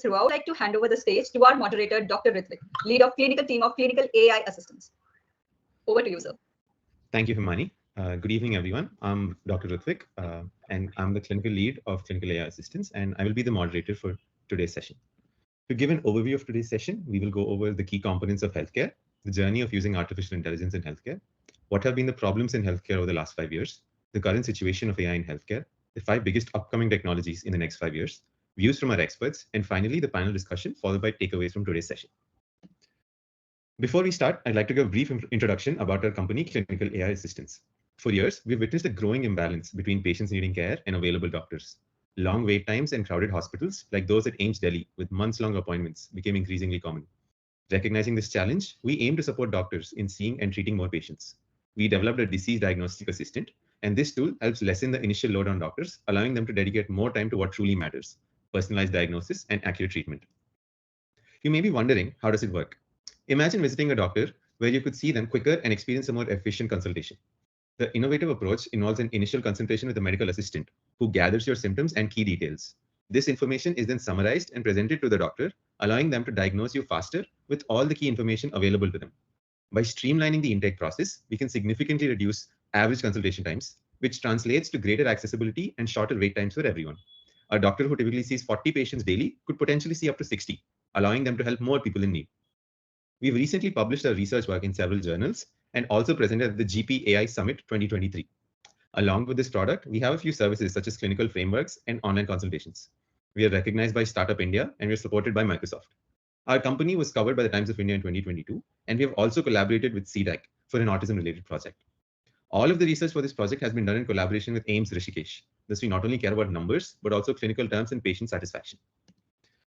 throughout, I'd like to hand over the stage to our moderator, Dr. Ruthvik, lead of clinical team of clinical AI assistants. Over to you, sir. Thank you, Himani. Good evening, everyone. I'm Dr. Ruthvik, and I'm the clinical lead of clinical AI assistants, and I will be the moderator for today's session. To give an overview of today's session, we will go over the key components of healthcare, the journey of using artificial intelligence in healthcare, what have been the problems in healthcare over the last 5 years, the current situation of AI in healthcare, the 5 biggest upcoming technologies in the next 5 years, views from our experts, and finally, the panel discussion, followed by takeaways from today's session. Before we start, I'd like to give a brief introduction about our company, Clinical AI Assistants. For years, we've witnessed a growing imbalance between patients needing care and available doctors. Long wait times and crowded hospitals, like those at AIIMS Delhi, with months-long appointments, became increasingly common. Recognizing this challenge, we aim to support doctors in seeing and treating more patients. We developed a disease diagnostic assistant, and this tool helps lessen the initial load on doctors, allowing them to dedicate more time to what truly matters: personalized diagnosis and accurate treatment. You may be wondering, how does it work? Imagine visiting a doctor where you could see them quicker and experience a more efficient consultation. The innovative approach involves an initial consultation with a medical assistant who gathers your symptoms and key details. This information is then summarized and presented to the doctor, allowing them to diagnose you faster with all the key information available to them. By streamlining the intake process, we can significantly reduce average consultation times, which translates to greater accessibility and shorter wait times for everyone. A doctor who typically sees 40 patients daily could potentially see up to 60, allowing them to help more people in need. We've recently published our research work in several journals and also presented at the GP AI Summit 2023. Along with this product, we have a few services such as clinical frameworks and online consultations. We are recognized by Startup India and we're supported by Microsoft. Our company was covered by the Times of India in 2022, and we have also collaborated with CDAC for an autism-related project. All of the research for this project has been done in collaboration with AIIMS Rishikesh. Thus, we not only care about numbers, but also clinical terms and patient satisfaction.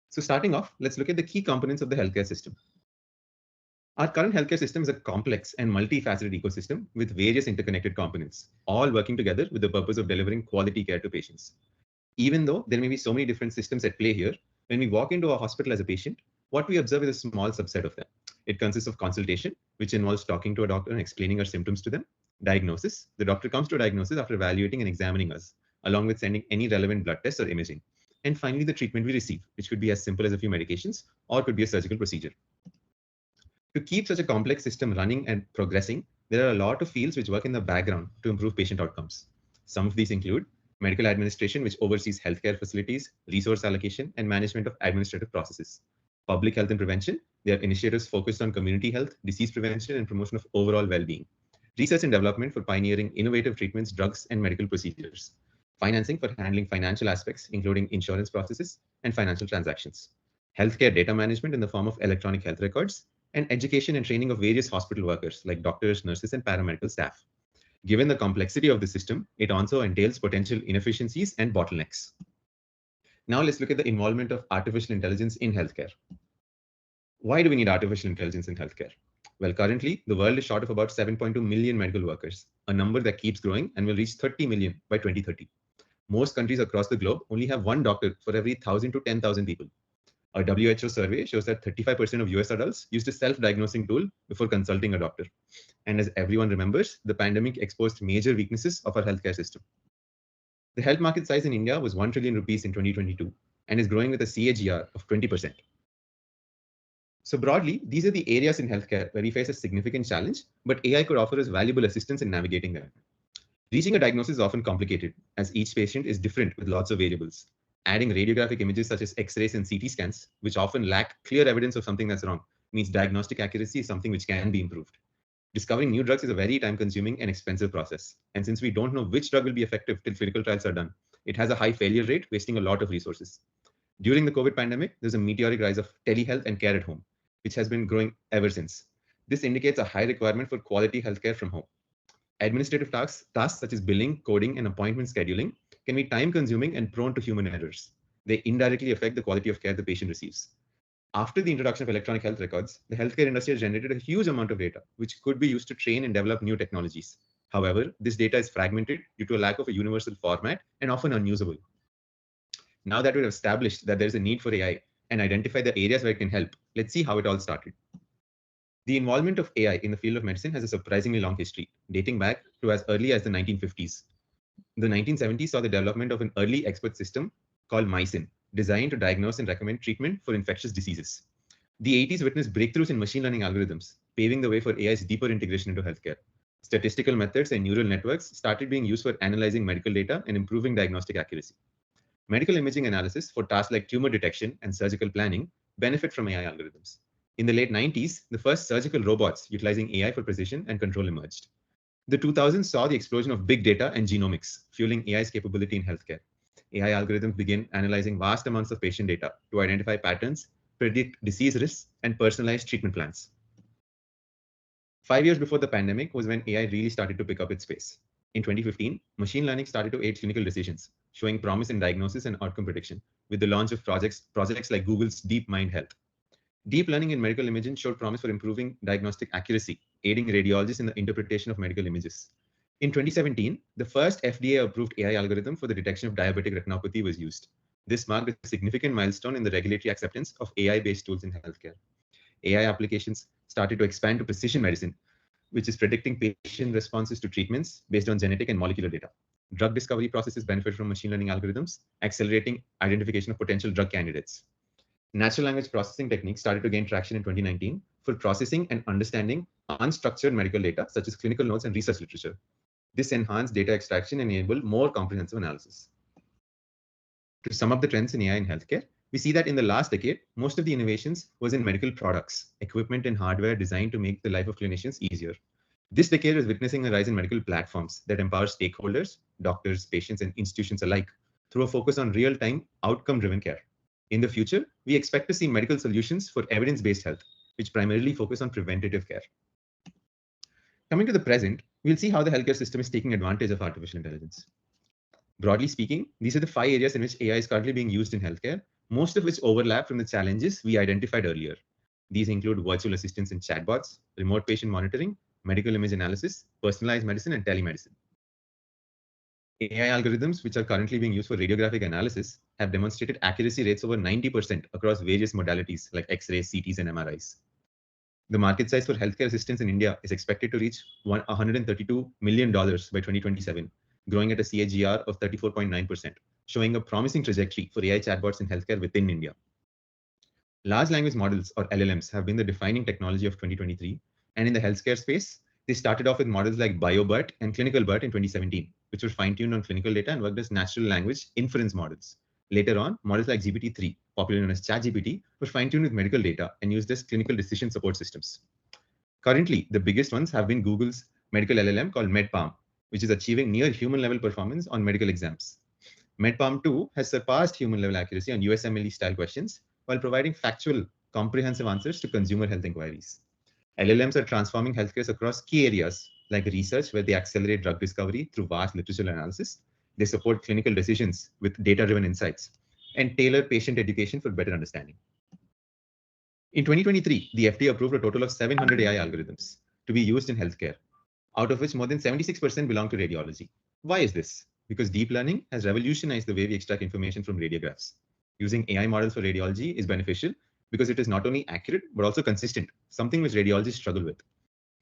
So starting off, let's look at the key components of the healthcare system. Our current healthcare system is a complex and multifaceted ecosystem with various interconnected components, all working together with the purpose of delivering quality care to patients. Even though there may be so many different systems at play here, when we walk into a hospital as a patient, what we observe is a small subset of them. It consists of consultation, which involves talking to a doctor and explaining our symptoms to them. Diagnosis, the doctor comes to a diagnosis after evaluating and examining us, along with sending any relevant blood tests or imaging. And finally, the treatment we receive, which could be as simple as a few medications or could be a surgical procedure. To keep such a complex system running and progressing, there are a lot of fields which work in the background to improve patient outcomes. Some of these include medical administration, which oversees healthcare facilities, resource allocation, and management of administrative processes. Public health and prevention, there are initiatives focused on community health, disease prevention, and promotion of overall well-being. Research and development for pioneering innovative treatments, drugs, and medical procedures. Financing for handling financial aspects, including insurance processes and financial transactions. Healthcare data management in the form of electronic health records, and education and training of various hospital workers like doctors, nurses, and paramedical staff. Given the complexity of the system, it also entails potential inefficiencies and bottlenecks. Now let's look at the involvement of artificial intelligence in healthcare. Why do we need artificial intelligence in healthcare? Well, currently, the world is short of about 7.2 million medical workers, a number that keeps growing and will reach 30 million by 2030. Most countries across the globe only have one doctor for every 1,000 to 10,000 people. A WHO survey shows that 35% of US adults used a self-diagnosing tool before consulting a doctor. And as everyone remembers, the pandemic exposed major weaknesses of our healthcare system. The health market size in India was 1 trillion rupees in 2022 and is growing with a CAGR of 20%. So broadly, these are the areas in healthcare where we face a significant challenge, but AI could offer us valuable assistance in navigating them. Reaching a diagnosis is often complicated, as each patient is different with lots of variables. Adding radiographic images such as X-rays and CT scans, which often lack clear evidence of something that's wrong, means diagnostic accuracy is something which can be improved. Discovering new drugs is a very time-consuming and expensive process. And since we don't know which drug will be effective till clinical trials are done, it has a high failure rate, wasting a lot of resources. During the COVID pandemic, there's a meteoric rise of telehealth and care at home, which has been growing ever since. This indicates a high requirement for quality healthcare from home. Administrative tasks such as billing, coding, and appointment scheduling can be time-consuming and prone to human errors. They indirectly affect the quality of care the patient receives. After the introduction of electronic health records, the healthcare industry has generated a huge amount of data, which could be used to train and develop new technologies. However, this data is fragmented due to a lack of a universal format and often unusable. Now that we've established that there's a need for AI and identified the areas where it can help, let's see how it all started. The involvement of AI in the field of medicine has a surprisingly long history, dating back to as early as the 1950s. The 1970s saw the development of an early expert system called MySyn, designed to diagnose and recommend treatment for infectious diseases. The 80s witnessed breakthroughs in machine learning algorithms, paving the way for AI's deeper integration into healthcare. Statistical methods and neural networks started being used for analyzing medical data and improving diagnostic accuracy. Medical imaging analysis for tasks like tumor detection and surgical planning benefit from AI algorithms. In the late 90s, the first surgical robots utilizing AI for precision and control emerged. The 2000s saw the explosion of big data and genomics, fueling AI's capability in healthcare. AI algorithms began analyzing vast amounts of patient data to identify patterns, predict disease risks, and personalize treatment plans. 5 years before the pandemic was when AI really started to pick up its pace. In 2015, machine learning started to aid clinical decisions, showing promise in diagnosis and outcome prediction with the launch of projects like Google's DeepMind Health. Deep learning in medical imaging showed promise for improving diagnostic accuracy, aiding radiologists in the interpretation of medical images. In 2017, the first FDA-approved AI algorithm for the detection of diabetic retinopathy was used. This marked a significant milestone in the regulatory acceptance of AI-based tools in healthcare. AI applications started to expand to precision medicine, which is predicting patient responses to treatments based on genetic and molecular data. Drug discovery processes benefit from machine learning algorithms, accelerating identification of potential drug candidates. Natural language processing techniques started to gain traction in 2019 for processing and understanding unstructured medical data, such as clinical notes and research literature. This enhanced data extraction and enabled more comprehensive analysis. To sum up the trends in AI in healthcare, we see that in the last decade, most of the innovations was in medical products, equipment and hardware designed to make the life of clinicians easier. This decade is witnessing a rise in medical platforms that empower stakeholders, doctors, patients, and institutions alike through a focus on real-time, outcome-driven care. In the future, we expect to see medical solutions for evidence-based health, which primarily focus on preventative care. Coming to the present, we'll see how the healthcare system is taking advantage of artificial intelligence. Broadly speaking, these are the 5 areas in which AI is currently being used in healthcare, most of which overlap from the challenges we identified earlier. These include virtual assistants and chatbots, remote patient monitoring, medical image analysis, personalized medicine, and telemedicine. AI algorithms, which are currently being used for radiographic analysis, have demonstrated accuracy rates over 90% across various modalities like X-rays, CTs, and MRIs. The market size for healthcare assistants in India is expected to reach $132 million by 2027, growing at a CAGR of 34.9%, showing a promising trajectory for AI chatbots in healthcare within India. Large language models, or LLMs, have been the defining technology of 2023, and in the healthcare space, they started off with models like BioBert and ClinicalBert in 2017, which were fine-tuned on clinical data and worked as natural language inference models. Later on, models like GPT-3, popularly known as ChatGPT, were fine-tuned with medical data and used as clinical decision support systems. Currently, the biggest ones have been Google's medical LLM called MedPalm, which is achieving near human-level performance on medical exams. MedPalm 2 has surpassed human-level accuracy on USMLE-style questions while providing factual, comprehensive answers to consumer health inquiries. LLMs are transforming healthcare across key areas like research, where they accelerate drug discovery through vast literature analysis. They support clinical decisions with data-driven insights and tailor patient education for better understanding. In 2023, the FDA approved a total of 700 AI algorithms to be used in healthcare, out of which more than 76% belong to radiology. Why is this? Because deep learning has revolutionized the way we extract information from radiographs. Using AI models for radiology is beneficial because it is not only accurate, but also consistent, something which radiologists struggle with.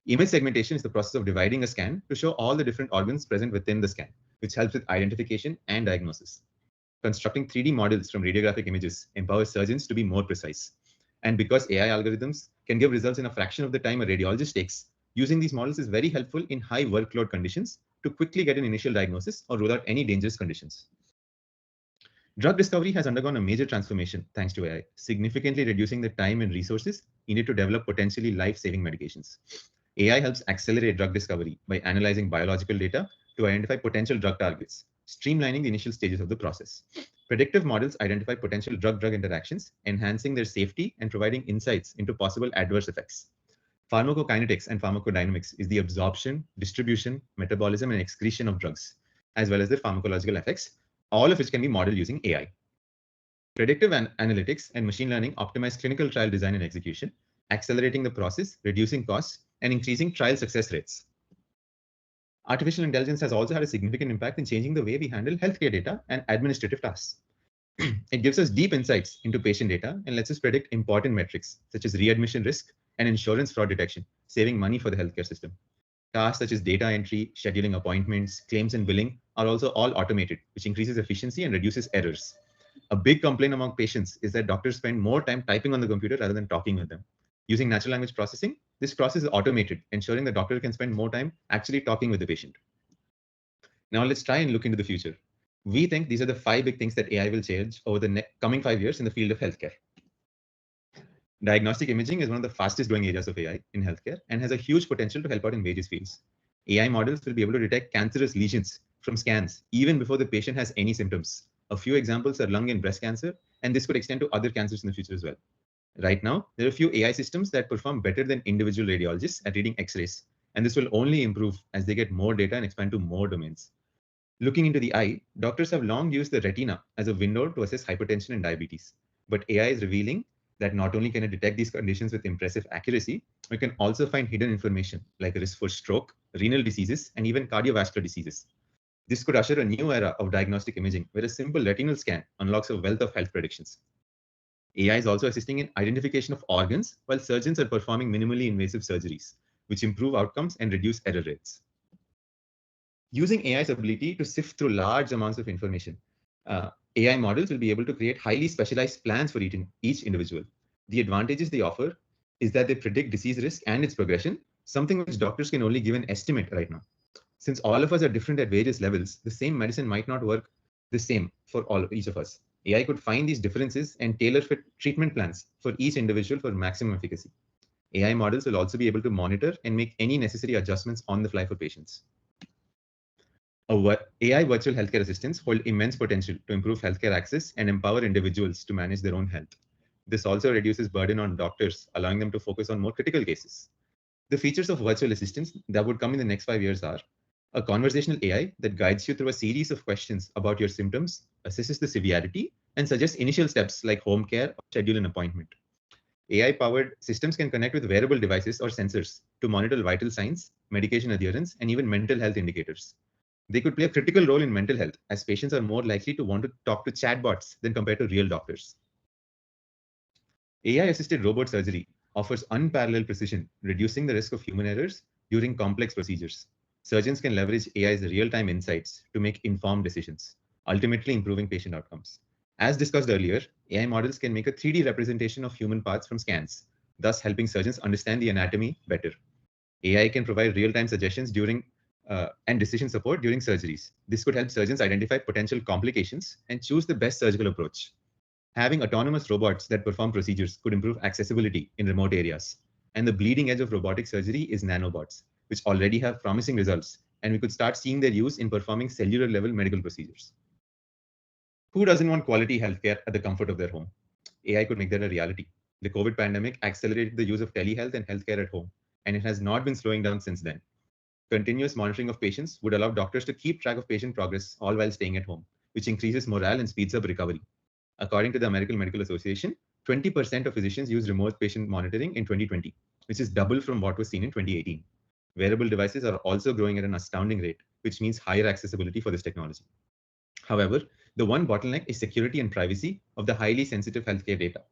Image segmentation is the process of dividing a scan to show all the different organs present within the scan, which helps with identification and diagnosis. Constructing 3D models from radiographic images empowers surgeons to be more precise. And because AI algorithms can give results in a fraction of the time a radiologist takes, using these models is very helpful in high workload conditions to quickly get an initial diagnosis or rule out any dangerous conditions. Drug discovery has undergone a major transformation thanks to AI, significantly reducing the time and resources needed to develop potentially life-saving medications. AI helps accelerate drug discovery by analyzing biological data to identify potential drug targets, streamlining the initial stages of the process. Predictive models identify potential drug-drug interactions, enhancing their safety and providing insights into possible adverse effects. Pharmacokinetics and pharmacodynamics is the absorption, distribution, metabolism, and excretion of drugs, as well as their pharmacological effects, all of which can be modeled using AI. Predictive analytics and machine learning optimize clinical trial design and execution, accelerating the process, reducing costs, and increasing trial success rates. Artificial intelligence has also had a significant impact in changing the way we handle healthcare data and administrative tasks. It gives us deep insights into patient data and lets us predict important metrics such as readmission risk and insurance fraud detection, saving money for the healthcare system. Tasks such as data entry, scheduling appointments, claims, and billing are also all automated, which increases efficiency and reduces errors. A big complaint among patients is that doctors spend more time typing on the computer rather than talking with them. Using natural language processing, this process is automated, ensuring the doctor can spend more time actually talking with the patient. Now let's try and look into the future. We think these are the 5 big things that AI will change over the coming 5 years in the field of healthcare. Diagnostic imaging is one of the fastest growing areas of AI in healthcare and has a huge potential to help out in various fields. AI models will be able to detect cancerous lesions from scans even before the patient has any symptoms. A few examples are lung and breast cancer, and this could extend to other cancers in the future as well. Right now, there are a few AI systems that perform better than individual radiologists at reading X-rays, and this will only improve as they get more data and expand to more domains. Looking into the eye, doctors have long used the retina as a window to assess hypertension and diabetes, but AI is revealing that not only can it detect these conditions with impressive accuracy, we can also find hidden information like risk for stroke, renal diseases, and even cardiovascular diseases. This could usher a new era of diagnostic imaging where a simple retinal scan unlocks a wealth of health predictions. AI is also assisting in identification of organs while surgeons are performing minimally invasive surgeries, which improve outcomes and reduce error rates. Using AI's ability to sift through large amounts of information, AI models will be able to create highly specialized plans for each individual. The advantages they offer is that they predict disease risk and its progression, something which doctors can only give an estimate right now. Since all of us are different at various levels, the same medicine might not work the same for each of us. AI could find these differences and tailor fit treatment plans for each individual for maximum efficacy. AI models will also be able to monitor and make any necessary adjustments on the fly for patients. AI virtual healthcare assistants hold immense potential to improve healthcare access and empower individuals to manage their own health. This also reduces burden on doctors, allowing them to focus on more critical cases. The features of virtual assistants that would come in the next 5 years are a conversational AI that guides you through a series of questions about your symptoms, assesses the severity, and suggests initial steps like home care or schedule an appointment. AI-powered systems can connect with wearable devices or sensors to monitor vital signs, medication adherence, and even mental health indicators. They could play a critical role in mental health, as patients are more likely to want to talk to chatbots than compared to real doctors. AI-assisted robot surgery offers unparalleled precision, reducing the risk of human errors during complex procedures. Surgeons can leverage AI's real-time insights to make informed decisions, ultimately improving patient outcomes. As discussed earlier, AI models can make a 3D representation of human parts from scans, thus helping surgeons understand the anatomy better. AI can provide real-time suggestions and decision support during surgeries. This could help surgeons identify potential complications and choose the best surgical approach. Having autonomous robots that perform procedures could improve accessibility in remote areas. And the bleeding edge of robotic surgery is nanobots, which already have promising results, and we could start seeing their use in performing cellular level medical procedures. Who doesn't want quality healthcare at the comfort of their home? AI could make that a reality. The COVID pandemic accelerated the use of telehealth and healthcare at home, and it has not been slowing down since then. Continuous monitoring of patients would allow doctors to keep track of patient progress all while staying at home, which increases morale and speeds up recovery. According to the American Medical Association, 20% of physicians used remote patient monitoring in 2020, which is double from what was seen in 2018. Wearable devices are also growing at an astounding rate, which means higher accessibility for this technology. However, the one bottleneck is security and privacy of the highly sensitive healthcare data.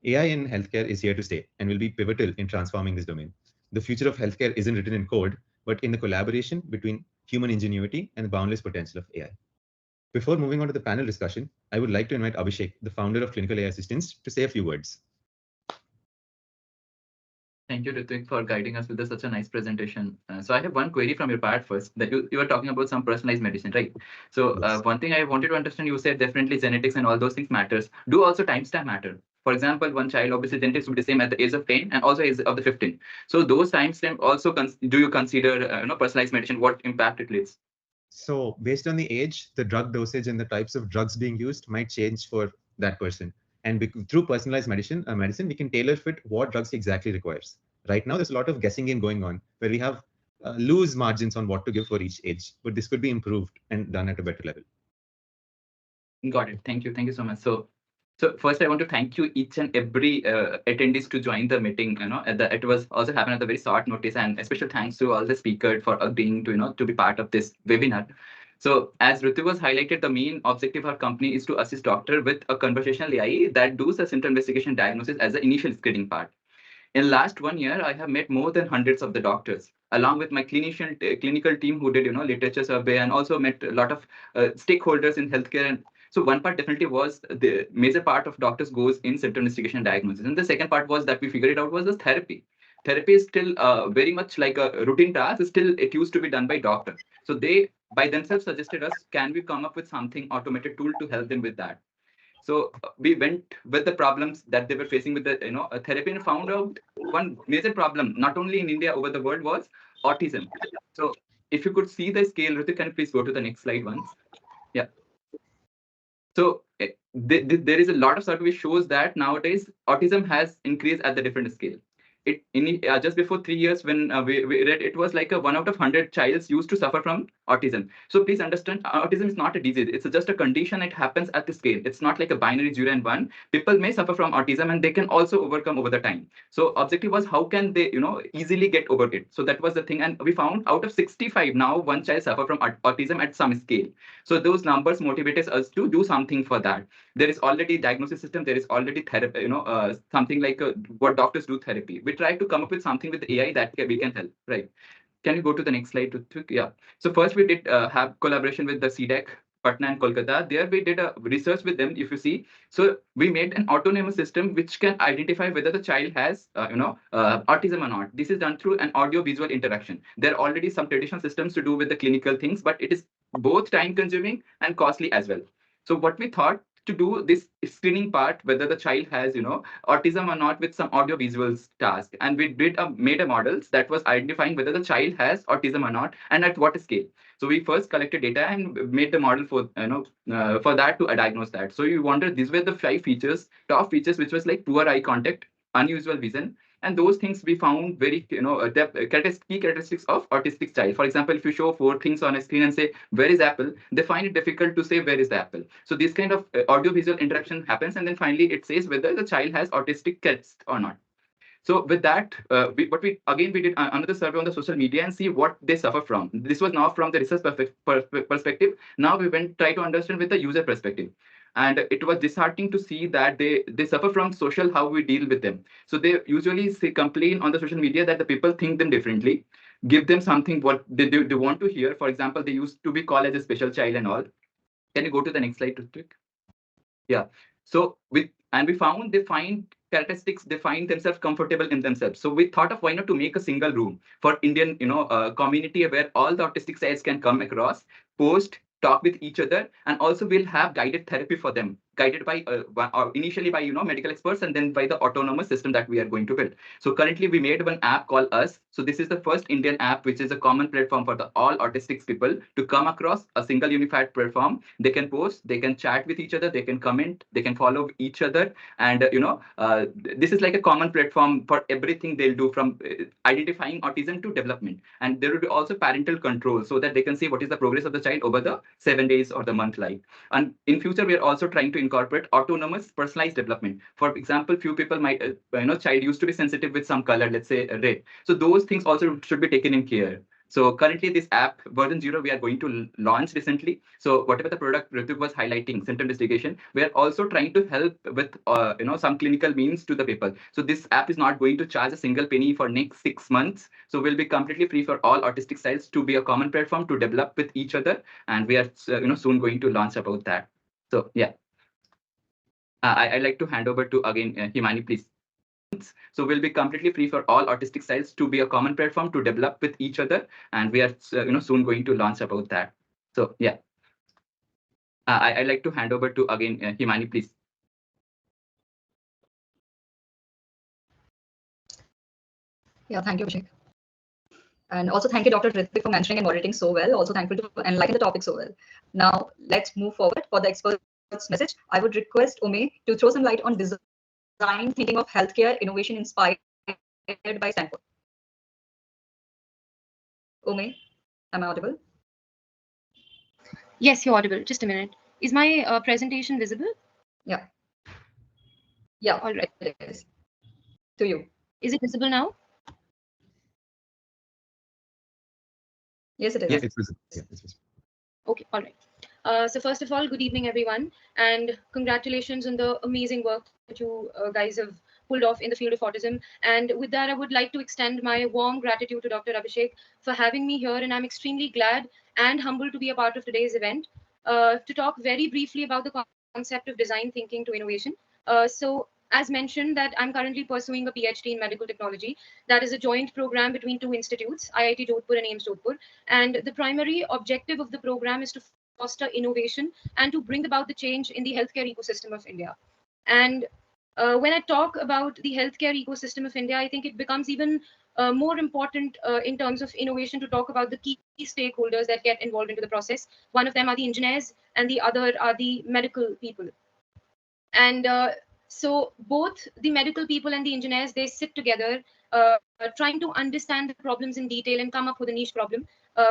AI in healthcare is here to stay and will be pivotal in transforming this domain. The future of healthcare isn't written in code, but in the collaboration between human ingenuity and the boundless potential of AI. Before moving on to the panel discussion, I would like to invite Abhisek, the founder of Clinical AI Assistants, to say a few words. Thank you, Ruthvik, for guiding us with such a nice presentation. So I have one query from your part first, that you were talking about some personalized medicine, right? So Yes. one thing I wanted to understand, you said definitely genetics and all those things matters. Do also timestamp matter? For example, one child, obviously genetics would be the same at the age of 10 and also age of the 15. So those timestamp also, do you consider personalized medicine, what impact it leads? So based on the age, the drug dosage and the types of drugs being used might change for that person. And through personalized medicine, we can tailor fit what drugs he exactly requires. Right now, there's a lot of guessing game going on where we have loose margins on what to give for each age, but this could be improved and done at a better level. Got it. Thank you. Thank you so much. So first, I want to thank you each and every attendees to join the meeting. It was also happened at a very short notice, and a special thanks to all the speakers for agreeing to be part of this webinar. So as Ritu was highlighted, the main objective of our company is to assist doctor with a conversational AI that does a symptom investigation diagnosis as the initial screening part. In last 1 year, I have met more than hundreds of the doctors, along with my clinical team who did literature survey, and also met a lot of stakeholders in healthcare. And So one part definitely was the major part of doctors goes in symptom investigation and diagnosis. And the second part was that we figured it out was the therapy. Therapy is still very much like a routine task. Still, it used to be done by doctor. So they by themselves suggested us, can we come up with something automated tool to help them with that? So we went with the problems that they were facing with the therapy and found out one major problem, not only in India, over the world, was autism. So if you could see the scale, Ruthvik, can you please go to the next slide once? Yeah. So there is a lot of survey which shows that nowadays autism has increased at the different scale. Just before 3 years, when we read, it was like 1 out of 100 childs used to suffer from autism. So please understand, autism is not a disease. It's just a condition. It happens at the scale. It's not like a binary 0 and 1. People may suffer from autism and they can also overcome over the time. So objective was, how can they easily get over it? So that was the thing. And we found out of 65 now, one child suffer from autism at some scale. So those numbers motivated us to do something for that. There is already diagnosis system. There is already therapy, something like what doctors do therapy. We try to come up with something with AI that we can help, right? Can you go to the next slide? Yeah. So first we did have collaboration with the CDEC, Patna and Kolkata. There we did a research with them, if you see. So we made an autonomous system which can identify whether the child has, autism or not. This is done through an audio-visual interaction. There are already some traditional systems to do with the clinical things, but it is both time-consuming and costly as well. So what we thought to do this screening part, whether the child has, autism or not, with some audio visuals task. And we made a models that was identifying whether the child has autism or not and at what scale. So we first collected data and made the model for, for that to diagnose that. So you wonder, these were the 5 features, top features, which was like poor eye contact, unusual vision, and those things we found very, key characteristics of autistic child. For example, if you show 4 things on a screen and say, where is apple? They find it difficult to say, where is the apple? So this kind of audio-visual interaction happens. And then finally, it says whether the child has autistic traits or not. So with that, we did another survey on the social media and see what they suffer from. This was now from the research perspective. Now we try to understand with the user perspective. And it was disheartening to see that they suffer from social, how we deal with them. So they usually complain on the social media that the people think them differently, give them something what they want to hear. For example, they used to be called as a special child and all. Can you go to the next slide, Ruthvik? Yeah. So we found they find characteristics, they find themselves comfortable in themselves. So we thought of, why not to make a single room for Indian, community where all the autistic sides can come across, post, talk with each other, and also we'll have guided therapy for them, guided by initially by medical experts, and then by the autonomous system that we are going to build. So currently we made one app called Us. So this is the first Indian app which is a common platform for the all autistic people to come across a single unified platform. They can post, they can chat with each other, they can comment, they can follow each other, and this is like a common platform for everything they'll do, from identifying autism to development. And there will be also parental control, so that they can see what is the progress of the child over the 7 days or the month life. And in future, we are also trying to incorporate autonomous personalized development. For example, few people might, child used to be sensitive with some color, let's say red. So those things also should be taken in care. So currently this app version 0 we are going to launch recently. So whatever the product Ruthvik was highlighting, symptom investigation, we are also trying to help with some clinical means to the people. So this app is not going to charge a single penny for next 6 months. So we'll be completely free for all autistic styles to be a common platform to develop with each other. And we are soon going to launch about that. So yeah, I'd like to hand over to again Himani, please. So we'll be completely free for all autistic styles to be a common platform to develop with each other, and we are soon going to launch about that. So yeah, I'd like to hand over to again Himani, please. Yeah, thank you, Abhisek. And also thank you, Dr. Ruthvik, for mentioning and moderating so well. Also thankful to enlighten the topic so well. Now let's move forward for the expert's message. I would request Umme to throw some light on design thinking of healthcare innovation inspired by Stanford. Umme, am I audible? Yes, you're audible. Just a minute. Is my presentation visible? Yeah. Yeah, All right. it is. To you. Is it visible now? Yes, it is. Yeah, it's visible. Yeah, it's visible. Okay, all right. So first of all, good evening, everyone, and congratulations on the amazing work that you guys have pulled off in the field of autism. And with that, I would like to extend my warm gratitude to Dr. Abhisek for having me here, and I'm extremely glad and humbled to be a part of today's event. to talk very briefly about the concept of design thinking to innovation. So as mentioned, that I'm currently pursuing a PhD in medical technology. That is a joint program between two institutes, IIT Jodhpur and AIIMS Jodhpur. And the primary objective of the program is to foster innovation and to bring about the change in the healthcare ecosystem of India. And when I talk about the healthcare ecosystem of India, I think it becomes even more important in terms of innovation to talk about the key stakeholders that get involved into the process. One of them are the engineers, and the other are the medical people. And so both the medical people and the engineers, they sit together, trying to understand the problems in detail and come up with a niche problem,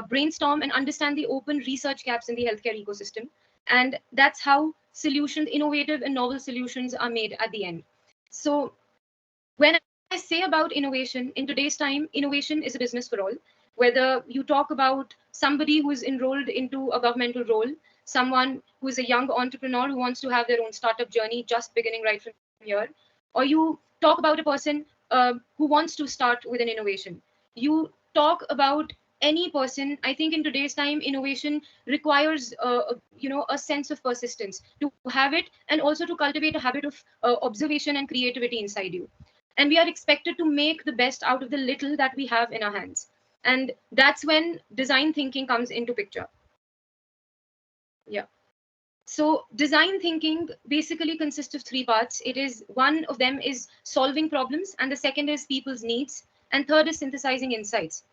brainstorm and understand the open research gaps in the healthcare ecosystem. And that's how solutions, innovative and novel solutions are made at the end. So when I say about innovation, in today's time, innovation is a business for all. Whether you talk about somebody who is enrolled into a governmental role, someone who is a young entrepreneur who wants to have their own startup journey just beginning right from here, or you talk about a person who wants to start with an innovation. You talk about any person. I think in today's time, innovation requires a sense of persistence to have it, and also to cultivate a habit of observation and creativity inside you. And we are expected to make the best out of the little that we have in our hands. And that's when design thinking comes into picture. Yeah. So design thinking basically consists of three parts. It is, one of them is solving problems, and the second is people's needs, and third is synthesizing insights.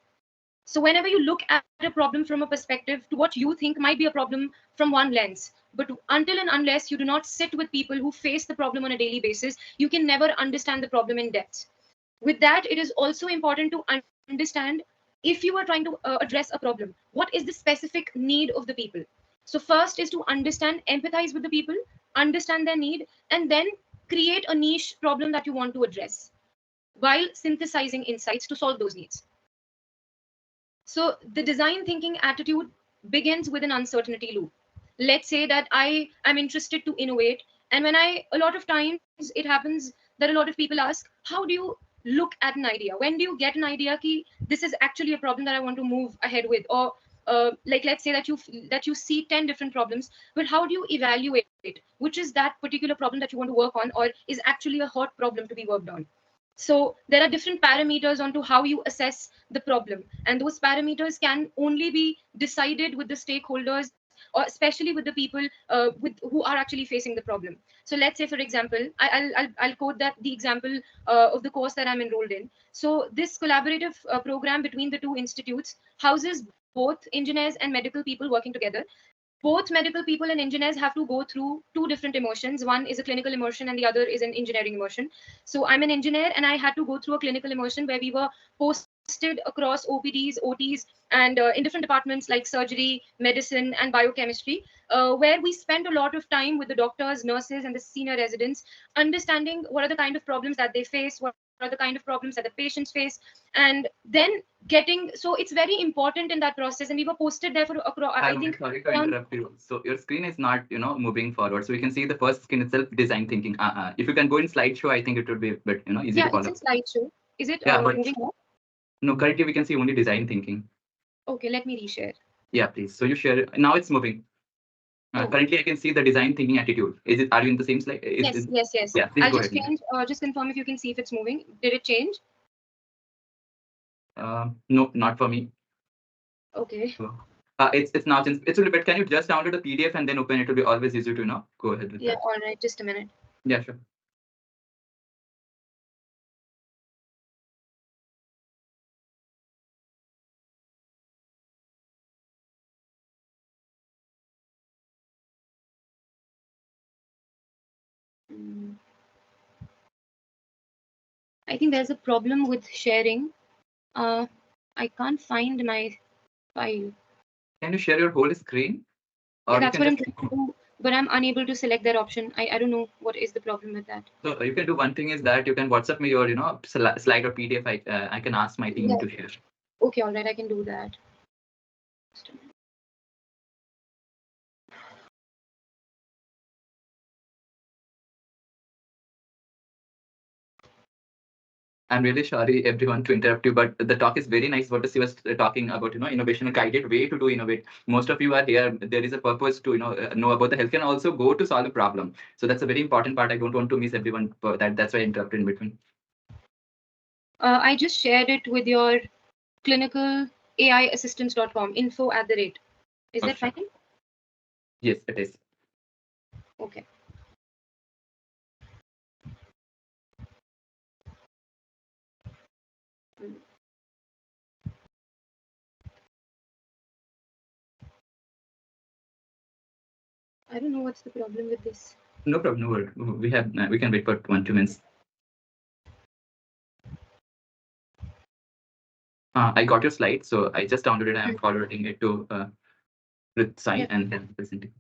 So whenever you look at a problem from a perspective to what you think might be a problem from one lens, but until and unless you do not sit with people who face the problem on a daily basis, you can never understand the problem in depth. With that, it is also important to understand, if you are trying to address a problem, what is the specific need of the people. So first is to understand, empathize with the people, understand their need, and then create a niche problem that you want to address while synthesizing insights to solve those needs. So the design thinking attitude begins with an uncertainty loop. Let's say that I am interested to innovate, and a lot of times it happens that a lot of people ask, how do you look at an idea? When do you get an idea ki this is actually a problem that I want to move ahead with? Or like, let's say that you see 10 different problems, but how do you evaluate which is that particular problem that you want to work on, or is actually a hot problem to be worked on? So there are different parameters onto how you assess the problem, and those parameters can only be decided with the stakeholders, or especially with the people who are actually facing the problem. So let's say, for example, I'll quote that the example of the course that I'm enrolled in. So this collaborative program between the two institutes houses both engineers and medical people working together. Both medical people and engineers have to go through two different immersions. One is a clinical immersion and the other is an engineering immersion. So I'm an engineer, and I had to go through a clinical immersion where we were posted across OPDs, OTs, and in different departments like surgery, medicine, and biochemistry, where we spent a lot of time with the doctors, nurses, and the senior residents, understanding what are the kind of problems that they face, what are the kind of problems that the patients face, and then so it's very important in that process. And we were posted there for I think, sorry to interrupt you. So your screen is not moving forward, so we can see the first screen itself, design thinking. If you can go in slideshow, I think it would be a bit easy to follow. Yeah, it's in slideshow. Is it moving now? No, currently we can see only design thinking. Okay, let me reshare. Yeah, please. So you share it. Now it's moving. Currently, I can see the design thinking attitude. Are you in the same slide? Yes. Yeah, please I'll go just ahead. change. Just confirm if you can see if it's moving. Did it change? No, not for me. Okay. So, it's now changed. It's a little bit. Can you just download the PDF and then open it? It will be always easier to go ahead with that. All right. Just a minute. Yeah, sure. I think there's a problem with sharing. I can't find my file. Can you share your whole screen? Yeah, that's what I'm trying to do, but I'm unable to select that option. I don't know what is the problem with that. So you can do one thing is that you can WhatsApp me your slide or PDF. I can ask my team to share. Okay, all right, I can do that. I'm really sorry, everyone, to interrupt you, but the talk is very nice. What she was talking about, innovation, a guided way to do innovate. Most of you are here. There is a purpose to, know about the healthcare and also go to solve a problem. So that's a very important part. I don't want to miss everyone for that. That's why I interrupted in between. I just shared it with your clinicalassistance.com info@. Is that Okay. fine? Yes, it is. Okay. I don't know what's the problem with this. No problem. No worry. We can wait for 1-2 minutes. I got your slide, so I just downloaded it. I'm forwarding it to Sai Yeah. and then presenting.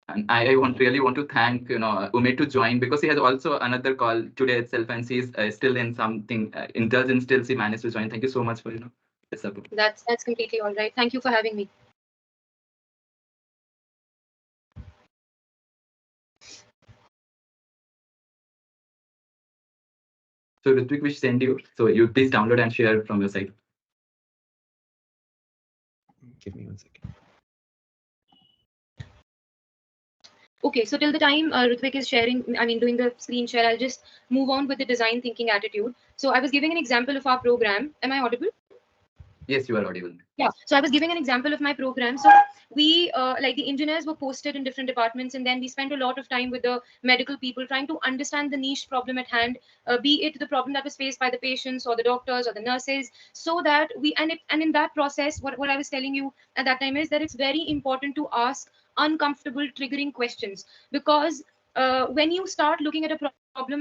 And I really want to thank Umme to join, because he has also another call today itself, and she's still in something intelligence. Still, she managed to join. Thank you so much for the support. That's completely all right. Thank you for having me. So Ruthvik, we send you. So you please download and share from your side. Give me 1 second. Okay, so till the time Ruthvik is doing the screen share, I'll just move on with the design thinking attitude. So I was giving an example of our program. Am I audible? Yes, you are audible. Yeah, so I was giving an example of my program. So we, like the engineers were posted in different departments, and then we spent a lot of time with the medical people trying to understand the niche problem at hand, be it the problem that was faced by the patients or the doctors or the nurses, so that and in that process, what I was telling you at that time is that it's very important to ask uncomfortable, triggering questions, because when you start looking at a problem,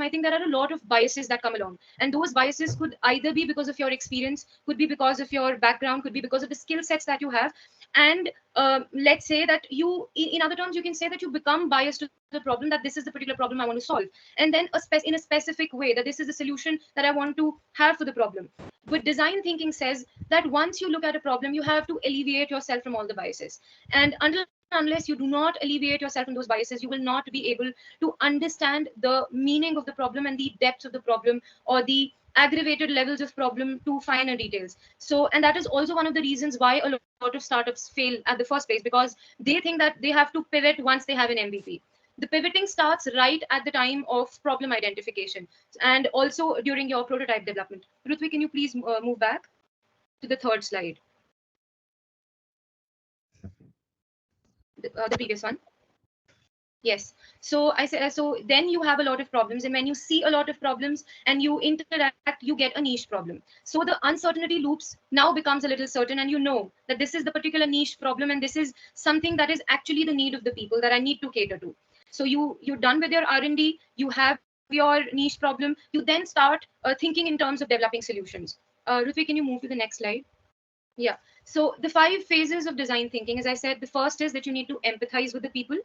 I think there are a lot of biases that come along, and those biases could either be because of your experience, could be because of your background, could be because of the skill sets that you have. And let's say that you, in other terms, you can say that you become biased to the problem, that this is the particular problem I want to solve, and then in a specific way, that this is the solution that I want to have for the problem. But design thinking says that once you look at a problem, you have to alleviate yourself from all the biases, and unless you do not alleviate yourself from those biases, you will not be able to understand the meaning of the problem and the depth of the problem, or the aggravated levels of problem to finer details. So, and that is also one of the reasons why a lot of startups fail at the first place, because they think that they have to pivot once they have an MVP. The pivoting starts right at the time of problem identification, and also during your prototype development. Ruthvik, can you please move back to the third slide, the previous one? Yes. So I say, so then you have a lot of problems, and when you see a lot of problems and you interact, you get a niche problem. So the uncertainty loops now becomes a little certain, and you know that this is the particular niche problem, and this is something that is actually the need of the people that I need to cater to. So you're done with your R&D, you have your niche problem, you then start thinking in terms of developing solutions. Ruthvi, can you move to the next slide? Yeah. So the 5 phases of design thinking, as I said, the first is that you need to empathize with the people.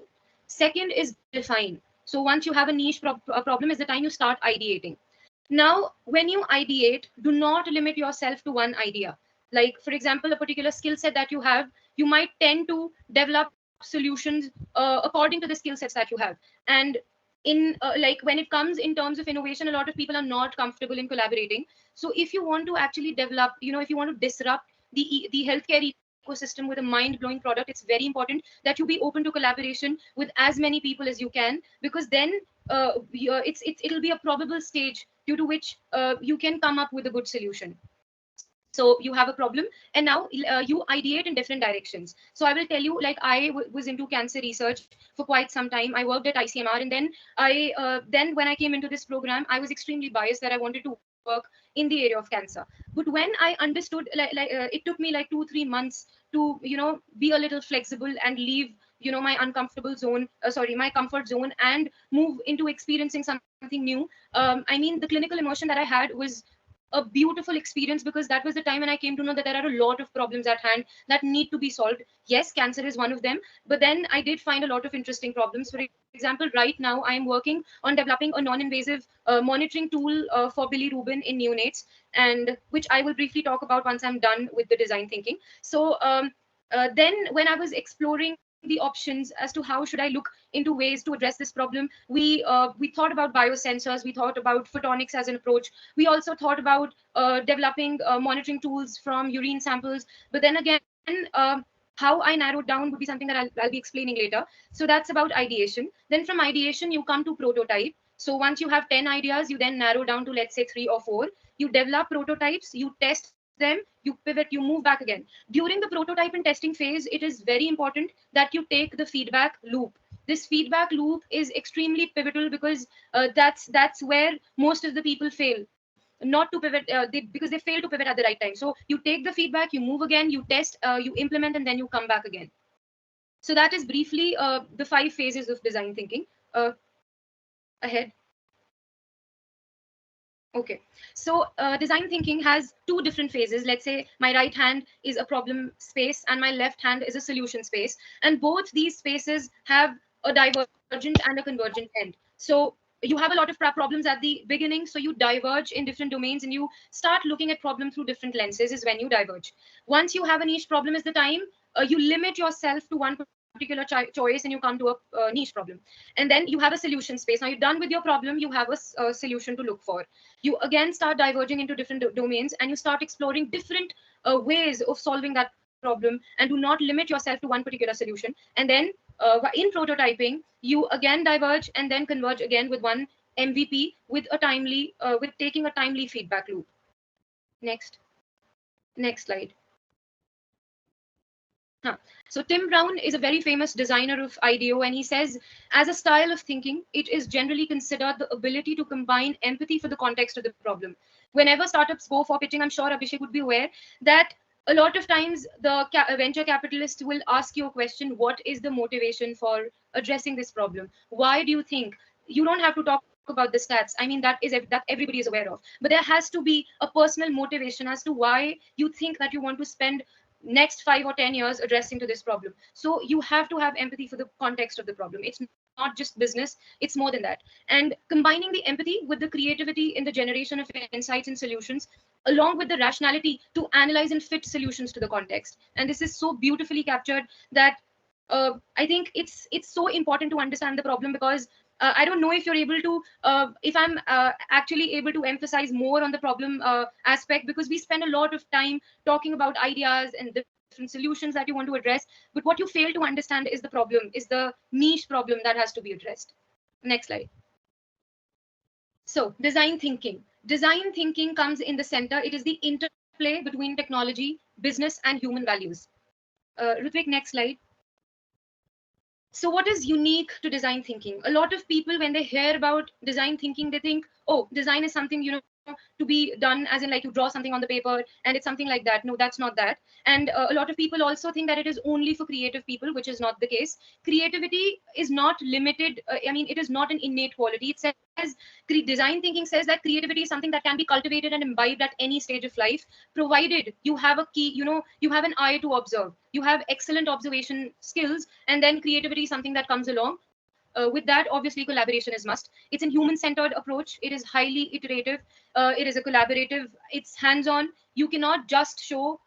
Second is define. So once you have a niche problem, is the time you start ideating. Now, when you ideate, do not limit yourself to one idea. Like, for example, a particular skill set that you have, you might tend to develop solutions according to the skill sets that you have. And in like when it comes in terms of innovation, a lot of people are not comfortable in collaborating. So if you want to actually develop, if you want to disrupt the healthcare ecosystem with a mind-blowing product, it's very important that you be open to collaboration with as many people as you can, because then it'll be a probable stage due to which you can come up with a good solution. So you have a problem, and now you ideate in different directions. So I will tell you, like I was into cancer research for quite some time. I worked at ICMR, and then then when I came into this program, I was extremely biased that I wanted to work in the area of cancer. But when I understood, it took me like 2-3 months to be a little flexible and leave my uncomfortable zone, my comfort zone, and move into experiencing something new. I mean, the clinical immersion that I had was a beautiful experience, because that was the time when I came to know that there are a lot of problems at hand that need to be solved. Yes, cancer is one of them, but then I did find a lot of interesting problems. For example, right now I am working on developing a non-invasive monitoring tool for bilirubin in neonates, and which I will briefly talk about once I'm done with the design thinking. So then when I was exploring the options as to how should I look into ways to address this problem. We thought about biosensors, we thought about photonics as an approach. We also thought about developing monitoring tools from urine samples. But then again, how I narrowed down would be something that I'll be explaining later. So that's about ideation. Then from ideation, you come to prototype. So once you have 10 ideas, you then narrow down to, let's say, 3 or 4. You develop prototypes, you test them, you pivot, you move back again. During the prototype and testing phase, it is very important that you take the feedback loop. This feedback loop is extremely pivotal because that's where most of the people fail not to pivot because they fail to pivot at the right time. So you take the feedback, you move again, you test, you implement, and then you come back again. So that is briefly the 5 phases of design thinking. Ahead. Okay, so design thinking has 2 different phases. Let's say my right hand is a problem space and my left hand is a solution space. And both these spaces have a divergent and a convergent end. So you have a lot of problems at the beginning. So you diverge in different domains and you start looking at problem through different lenses is when you diverge. Once you have a niche problem is the time you limit yourself to one particular choice and you come to a niche problem. And then you have a solution space. Now you're done with your problem, you have a solution to look for. You again start diverging into different domains and you start exploring different ways of solving that problem, and do not limit yourself to one particular solution. And then in prototyping, you again diverge and then converge again with one MVP with a timely, with taking a timely feedback loop. Next slide. So Tim Brown is a very famous designer of IDEO, and he says, as a style of thinking, it is generally considered the ability to combine empathy for the context of the problem. Whenever startups go for pitching, I'm sure Abhisek would be aware that a lot of times the venture capitalist will ask you a question: what is the motivation for addressing this problem? Why do you think? You don't have to talk about the stats. I mean, that everybody is aware of. But there has to be a personal motivation as to why you think that you want to spend next 5 or 10 years addressing to this problem. So you have to have empathy for the context of the problem. It's not just business, it's more than that. And combining the empathy with the creativity in the generation of insights and solutions, along with the rationality to analyze and fit solutions to the context. And this is so beautifully captured that I think it's so important to understand the problem, because I don't know if you're able to, if I'm actually able to emphasize more on the problem aspect, because we spend a lot of time talking about ideas and different solutions that you want to address. But what you fail to understand is the problem, is the niche problem that has to be addressed. Next slide. So design thinking. Design thinking comes in the center. It is the interplay between technology, business, and human values. Ruthvik, next slide. So what is unique to design thinking? A lot of people, when they hear about design thinking, they think, oh, design is something, you know, to be done as in like you draw something on the paper and it's something like that. No, that's not that. And a lot of people also think that it is only for creative people, which is not the case. Creativity is not limited. I mean, it is not an innate quality. It says, design thinking says that creativity is something that can be cultivated and imbibed at any stage of life, provided you have a key, you know, you have an eye to observe, you have excellent observation skills, and then creativity is something that comes along. With that, obviously, collaboration is must. It's a human-centered approach. It is highly iterative. It is a collaborative. It's hands-on. You cannot just show,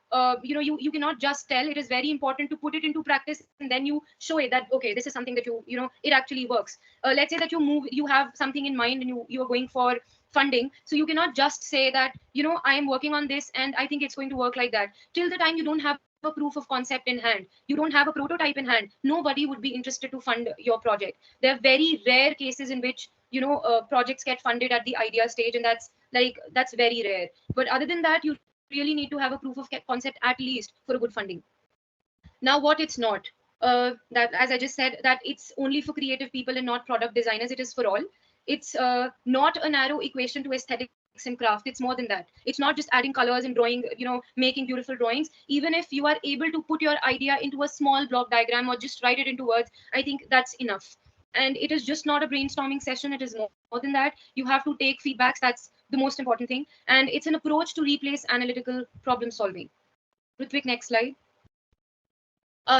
you cannot just tell. It is very important to put it into practice, and then you show it that, okay, this is something that it actually works. Let's say that you have something in mind and you are going for funding. So you cannot just say that, I am working on this and I think it's going to work like that. Till the time you don't have a proof of concept in hand, you don't have a prototype in hand, nobody would be interested to fund your project. There are very rare cases in which projects get funded at the idea stage, and that's very rare. But other than that, you really need to have a proof of concept at least for a good funding. Now, what it's not, that, as I just said, that it's only for creative people and not product designers. It is for all. It's not a narrow equation to aesthetics and craft. It's more than that. It's not just adding colors and drawing, making beautiful drawings. Even if you are able to put your idea into a small block diagram or just write it into words, I think that's enough. And it is just not a brainstorming session. It is more than that. You have to take feedbacks. That's the most important thing. And it's an approach to replace analytical problem solving. Ruthvik, next slide.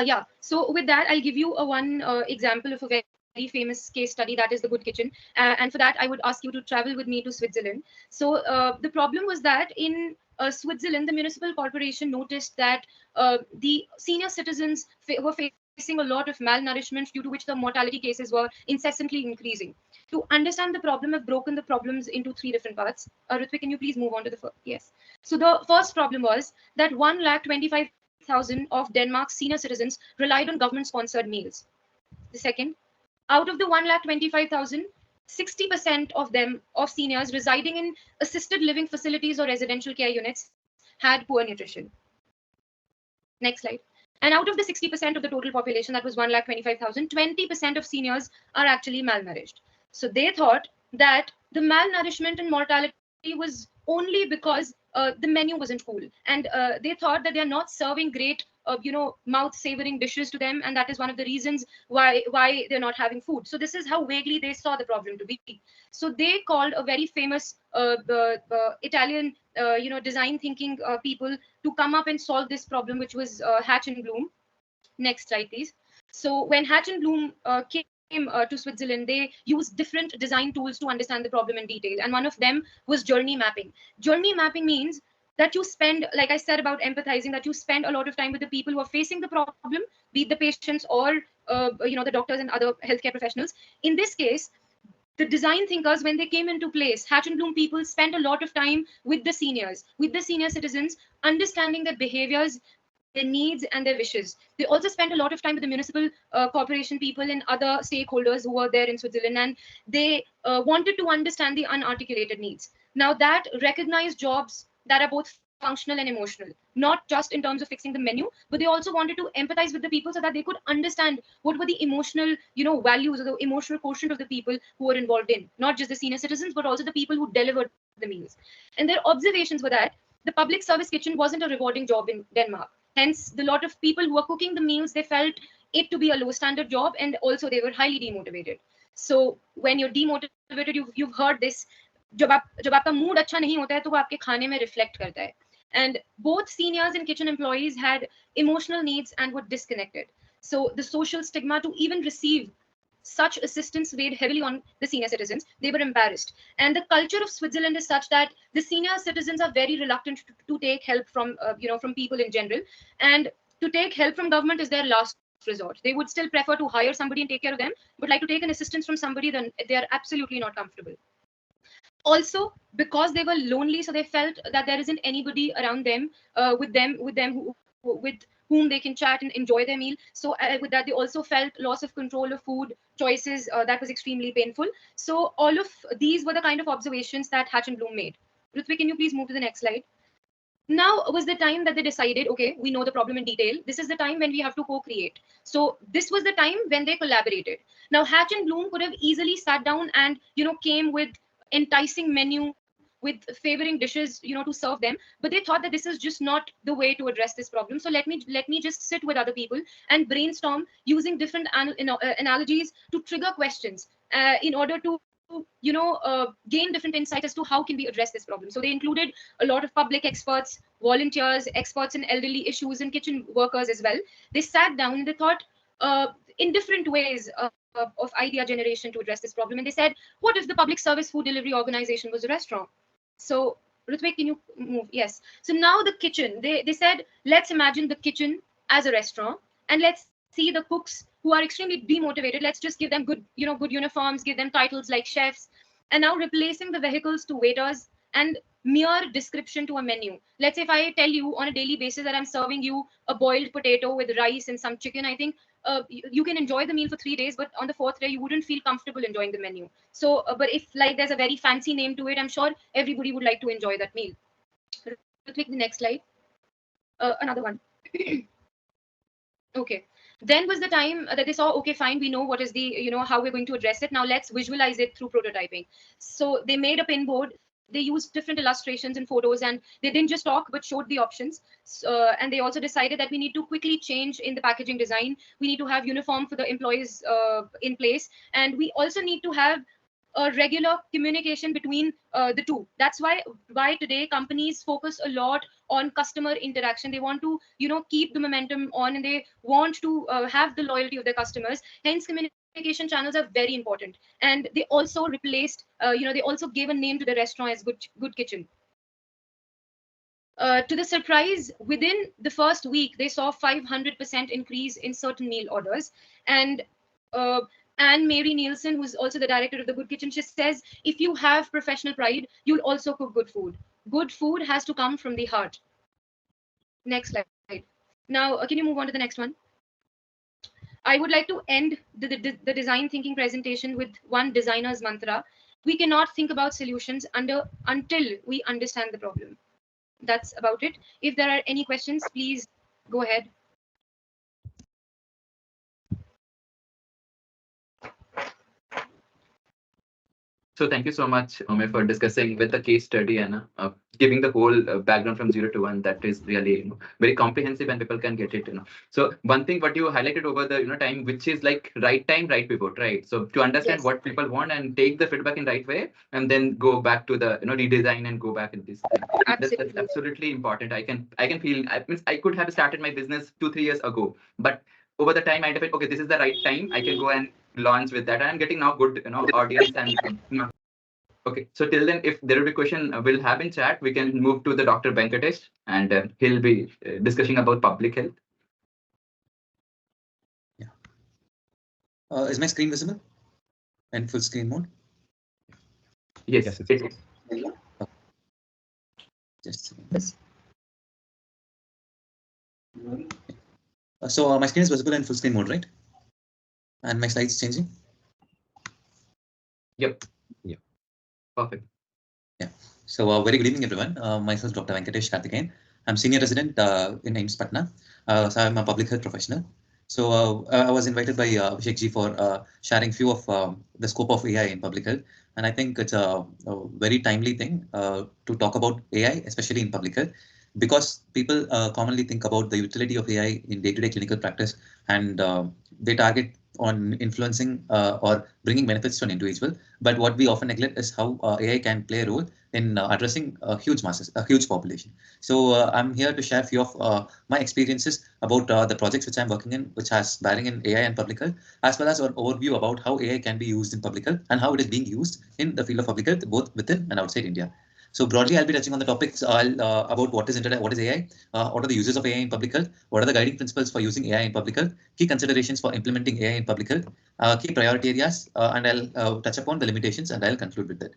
Yeah, so with that, I'll give you one example of a very famous case study, that is the Good Kitchen. And for that, I would ask you to travel with me to Switzerland. So the problem was that in Switzerland, the municipal corporation noticed that the senior citizens were facing facing a lot of malnourishment, due to which the mortality cases were incessantly increasing. To understand the problem, I've broken the problems into 3 different parts. Ruthvik, can you please move on to the first? Yes. So the first problem was that 1,25,000 of Denmark's senior citizens relied on government-sponsored meals. The second, out of the 1,25,000, 60% of them, of seniors residing in assisted living facilities or residential care units, had poor nutrition. Next slide. And out of the 60% of the total population, that was 1,25,000, 20% of seniors are actually malnourished. So they thought that the malnourishment and mortality was only because the menu wasn't cool. And they thought that they're not serving great, mouth-savoring dishes to them. And that is one of the reasons why they're not having food. So this is how vaguely they saw the problem to be. So they called a very famous Italian, design thinking people to come up and solve this problem, which was Hatch and Bloom. Next slide, please. So when Hatch and Bloom came to Switzerland, they used different design tools to understand the problem in detail. And one of them was journey mapping. Journey mapping means that you spend, like I said about empathizing, that you spend a lot of time with the people who are facing the problem, be it the patients or the doctors and other healthcare professionals. In this case, the design thinkers, when they came into place, Hatch and Bloom people spent a lot of time with the seniors, with the senior citizens, understanding their behaviors, their needs and their wishes. They also spent a lot of time with the municipal corporation people and other stakeholders who were there in Switzerland, and they wanted to understand the unarticulated needs. Now that recognized jobs that are both functional and emotional, not just in terms of fixing the menu, but they also wanted to empathize with the people so that they could understand what were the emotional, values or the emotional quotient of the people who were involved in, not just the senior citizens, but also the people who delivered the meals. And their observations were that the public service kitchen wasn't a rewarding job in Denmark. Hence, the lot of people who were cooking the meals, they felt it to be a low standard job, and also they were highly demotivated. So when you're demotivated, you've heard this, जब आपका mood अच्छा नहीं होता है तो वो आपके खाने में reflect करता है. And both seniors and kitchen employees had emotional needs and were disconnected. So the social stigma to even receive such assistance weighed heavily on the senior citizens. They were embarrassed. And the culture of Switzerland is such that the senior citizens are very reluctant to take help from, from people in general. And to take help from government is their last resort. They would still prefer to hire somebody and take care of them, but like to take an assistance from somebody, then they are absolutely not comfortable. Also, because they were lonely, so they felt that there isn't anybody around them, with whom they can chat and enjoy their meal. So with that, they also felt loss of control of food choices. That was extremely painful. So all of these were the kind of observations that Hatch and Bloom made. Ruthvik, can you please move to the next slide? Now was the time that they decided, okay, we know the problem in detail. This is the time when we have to co-create. So this was the time when they collaborated. Now Hatch and Bloom could have easily sat down and, came with enticing menu, with favoring dishes, to serve them. But they thought that this is just not the way to address this problem. So let me just sit with other people and brainstorm using different analogies to trigger questions in order to gain different insights as to how can we address this problem. So they included a lot of public experts, volunteers, experts in elderly issues, and kitchen workers as well. They sat down and they thought in different ways of idea generation to address this problem. And they said, what if the public service food delivery organization was a restaurant? So Ruthvik, can you move? Yes. So now the kitchen, they said, let's imagine the kitchen as a restaurant, and let's see the cooks who are extremely demotivated. Let's just give them good uniforms, give them titles like chefs, and now replacing the vehicles to waiters and mere description to a menu. Let's say if I tell you on a daily basis that I'm serving you a boiled potato with rice and some chicken, I think you can enjoy the meal for 3 days, but on the 4th day, you wouldn't feel comfortable enjoying the menu. So, but if like there's a very fancy name to it, I'm sure everybody would like to enjoy that meal. Click the next slide. Another one. Okay. Then was the time that they saw, okay, fine, we know what is the, how we're going to address it. Now let's visualize it through prototyping. So they made a pin board. They used different illustrations and photos, and they didn't just talk, but showed the options. And they also decided that we need to quickly change in the packaging design. We need to have uniform for the employees in place. And we also need to have a regular communication between the two. That's why today companies focus a lot on customer interaction. They want to, keep the momentum on, and they want to have the loyalty of their customers. Hence, communication channels are very important. And they also replaced, they also gave a name to the restaurant as Good Kitchen. To the surprise, within the first week, they saw 500% increase in certain meal orders. And Anne Mary Nielsen, who's also the director of the Good Kitchen, she says, if you have professional pride, you'll also cook good food. Good food has to come from the heart. Next slide. Now, can you move on to the next one? I would like to end the design thinking presentation with one designer's mantra. We cannot think about solutions until we understand the problem. That's about it. If there are any questions, please go ahead. So thank you so much, Umme, for discussing with the case study and giving the whole background from 0 to 1. That is really very comprehensive and people can get it. So one thing what you highlighted over the time, which is like right time, right pivot, right? So to understand Yes. what people want and take the feedback in right way, and then go back to the redesign and go back in this. That's absolutely important. I can feel. I could have started my business 2-3 years ago, but over the time I identified, okay, this is the right time. I can go and launch with that. I'm getting now good audience and okay. So till then, if there will be question, we'll have in chat. We can move to the Dr. Venkatesh, and he'll be discussing about public health. Yeah. Is my screen visible? And full screen mode? Yes. Yes, it is. Just a second. Yes. So my screen is visible in full screen mode, right? And my slides changing? Yep. Yeah. Perfect. Yeah. So very good evening, everyone. Myself, Dr. Venkatesh Karthikeyan. I'm senior resident in AIIMS Patna. So I'm a public health professional. So I was invited by Abhisek ji for sharing few of the scope of AI in public health. And I think it's a very timely thing to talk about AI, especially in public health, because people commonly think about the utility of AI in day-to-day clinical practice, and they target on influencing or bringing benefits to an individual. But what we often neglect is how AI can play a role in addressing huge masses, a huge population. So I'm here to share a few of my experiences about the projects which I'm working in, which has bearing in AI and public health, as well as an overview about how AI can be used in public health and how it is being used in the field of public health, both within and outside India. So broadly, I'll be touching on the topics about what is internet, what is AI, what are the uses of AI in public health, what are the guiding principles for using AI in public health, key considerations for implementing AI in public health, key priority areas, and I'll touch upon the limitations, and I'll conclude with that.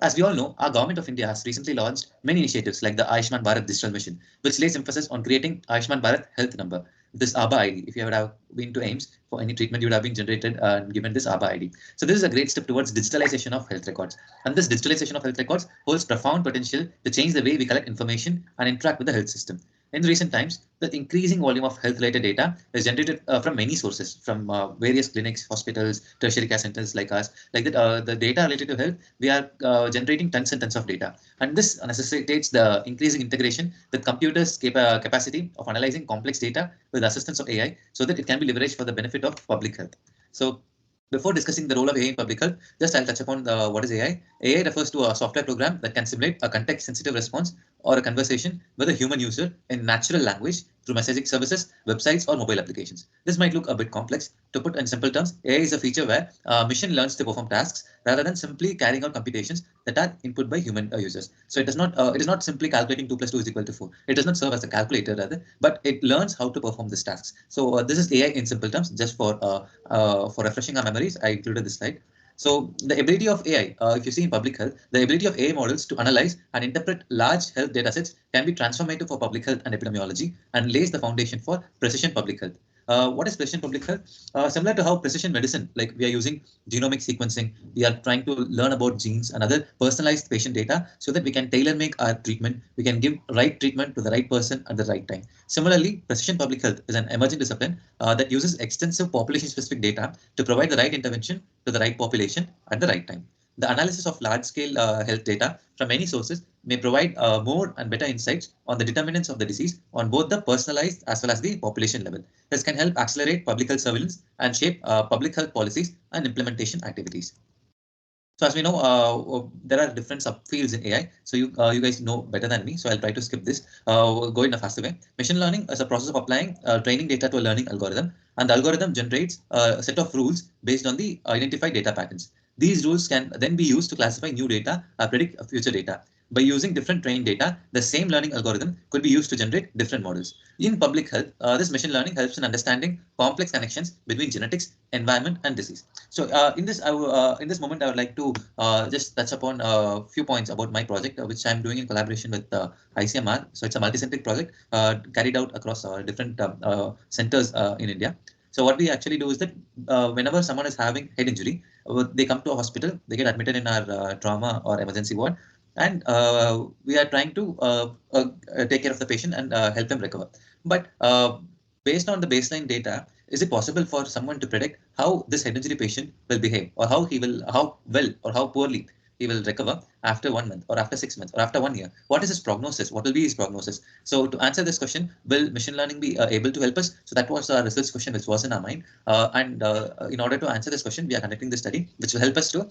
As we all know, our government of India has recently launched many initiatives like the Ayushman Bharat Digital Mission, which lays emphasis on creating Ayushman Bharat Health Number. This ABHA ID, if you would have been to AIIMS for any treatment, you would have been generated and given this ABHA ID. So this is a great step towards digitalization of health records. And this digitalization of health records holds profound potential to change the way we collect information and interact with the health system. In recent times, the increasing volume of health-related data is generated from many sources, from various clinics, hospitals, tertiary care centers like us. Like that, the data related to health, we are generating tons and tons of data. And this necessitates the increasing integration with computers' capacity of analyzing complex data with the assistance of AI, so that it can be leveraged for the benefit of public health. So before discussing the role of AI in public health, just I'll touch upon what is AI. AI refers to a software program that can simulate a context-sensitive response or a conversation with a human user in natural language through messaging services, websites, or mobile applications. This might look a bit complex. To put in simple terms, AI is a feature where machine learns to perform tasks rather than simply carrying out computations that are input by human users. So it is not simply calculating 2 + 2 = 4. It does not serve as a calculator rather, but it learns how to perform these tasks. So this is AI in simple terms. Just for refreshing our memories, I included this slide. So the ability of AI, if you see in public health, the ability of AI models to analyze and interpret large health datasets can be transformative for public health and epidemiology and lays the foundation for precision public health. What is precision public health? Similar to how precision medicine, like we are using genomic sequencing, we are trying to learn about genes and other personalized patient data so that we can tailor make our treatment. We can give right treatment to the right person at the right time. Similarly, precision public health is an emerging discipline that uses extensive population-specific data to provide the right intervention to the right population at the right time. The analysis of large-scale health data from many sources may provide more and better insights on the determinants of the disease on both the personalized as well as the population level. This can help accelerate public health surveillance and shape public health policies and implementation activities. So as we know, there are different subfields in AI. So you guys know better than me. So I'll try to skip this. Go in a faster way. Machine learning is a process of applying training data to a learning algorithm, and the algorithm generates a set of rules based on the identified data patterns. These rules can then be used to classify new data or predict future data. By using different training data, the same learning algorithm could be used to generate different models. In public health, this machine learning helps in understanding complex connections between genetics, environment, and disease. So in this moment, I would like to just touch upon a few points about my project, which I'm doing in collaboration with ICMR. So it's a multi-centric project carried out across different centers in India. So what we actually do is that whenever someone is having head injury, they come to a hospital, they get admitted in our trauma or emergency ward, and we are trying to take care of the patient and help them recover. But based on the baseline data, is it possible for someone to predict how this head injury patient will behave, or how well or how poorly he will recover after 1 month or after 6 months or after 1 year? What is his prognosis? What will be his prognosis? So to answer this question, will machine learning be able to help us? So that was a research question which was in our mind. And in order to answer this question, we are conducting this study, which will help us to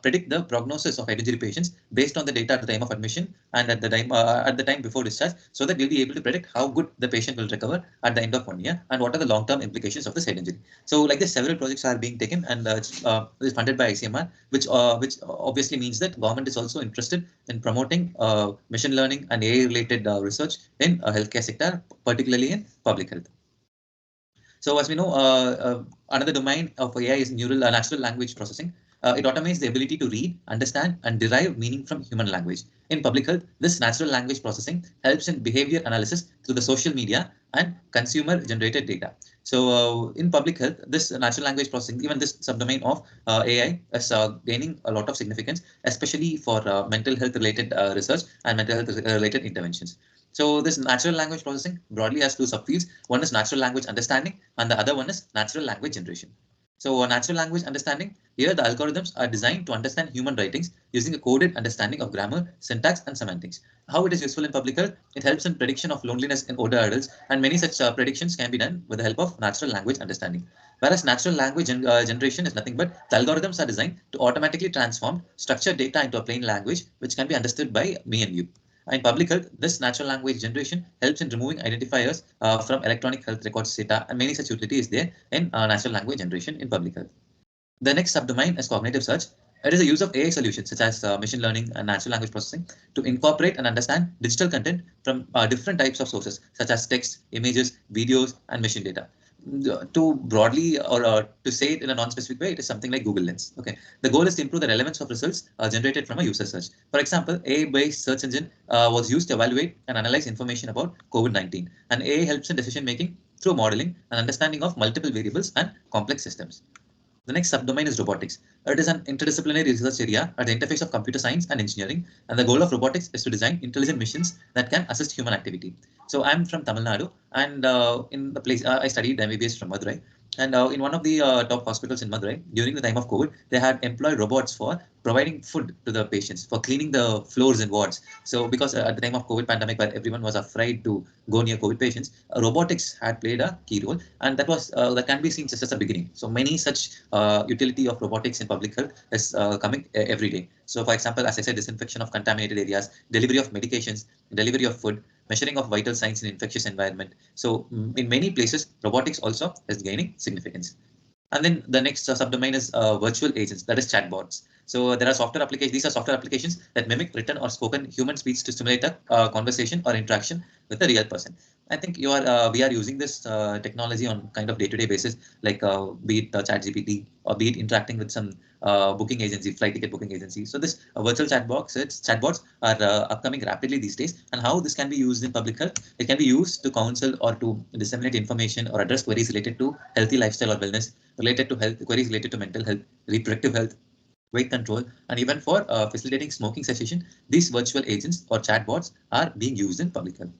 predict the prognosis of head injury patients based on the data at the time of admission and at the time before discharge, so that we'll be able to predict how good the patient will recover at the end of 1 year and what are the long-term implications of this head injury. So like this, several projects are being taken, and it's funded by ICMR, which obviously means that government is also interested in promoting machine learning and AI-related research in healthcare sector, particularly in public health. So as we know, another domain of AI is natural language processing. It automates the ability to read, understand, and derive meaning from human language. In public health, this natural language processing helps in behavior analysis through the social media and consumer-generated data. So in public health, this natural language processing, even this subdomain of AI, is gaining a lot of significance, especially for mental health related research and mental health related interventions. So this natural language processing broadly has two subfields. One is natural language understanding, and the other one is natural language generation. So natural language understanding, here the algorithms are designed to understand human writings using a coded understanding of grammar, syntax, and semantics. How it is useful in public health? It helps in prediction of loneliness in older adults, and many such predictions can be done with the help of natural language understanding. Whereas natural language generation is nothing but the algorithms are designed to automatically transform structured data into a plain language which can be understood by me and you. In public health, this natural language generation helps in removing identifiers from electronic health records data, and many such utility is there in natural language generation in public health. The next subdomain is cognitive search. It is the use of AI solutions such as machine learning and natural language processing to incorporate and understand digital content from different types of sources such as text, images, videos, and machine data. To broadly or to say it in a non-specific way, it is something like Google Lens. Okay, the goal is to improve the relevance of results generated from a user search. For example, AI-based search engine was used to evaluate and analyze information about COVID-19, and AI helps in decision making through modeling and understanding of multiple variables and complex systems. The next subdomain is robotics. It is an interdisciplinary research area at the interface of computer science and engineering, and the goal of robotics is to design intelligent machines that can assist human activity. So I'm from Tamil Nadu, and in the place I studied MBBS from Madurai. And in one of the top hospitals in Madurai, during the time of COVID, they had employed robots for providing food to the patients, for cleaning the floors and wards. So because at the time of COVID pandemic, where everyone was afraid to go near COVID patients, robotics had played a key role, and that can be seen just as a beginning. So many such utility of robotics in public health is coming every day. So for example, as I said, disinfection of contaminated areas, delivery of medications, delivery of food, measuring of vital signs in infectious environment. So in many places, robotics also is gaining significance. And then the next subdomain is virtual agents, that is chatbots. So there are software applications. These are software applications that mimic written or spoken human speech to stimulate a conversation or interaction with a real person. I think we are using this technology on kind of day-to-day basis, like be it ChatGPT or be it interacting with some booking agency, flight ticket booking agency. So this virtual chatbots are upcoming rapidly these days. And how this can be used in public health? It can be used to counsel or to disseminate information or address queries related to healthy lifestyle or wellness, related to health queries related to mental health, reproductive health, weight control, and even for facilitating smoking cessation. These virtual agents or chatbots are being used in public health.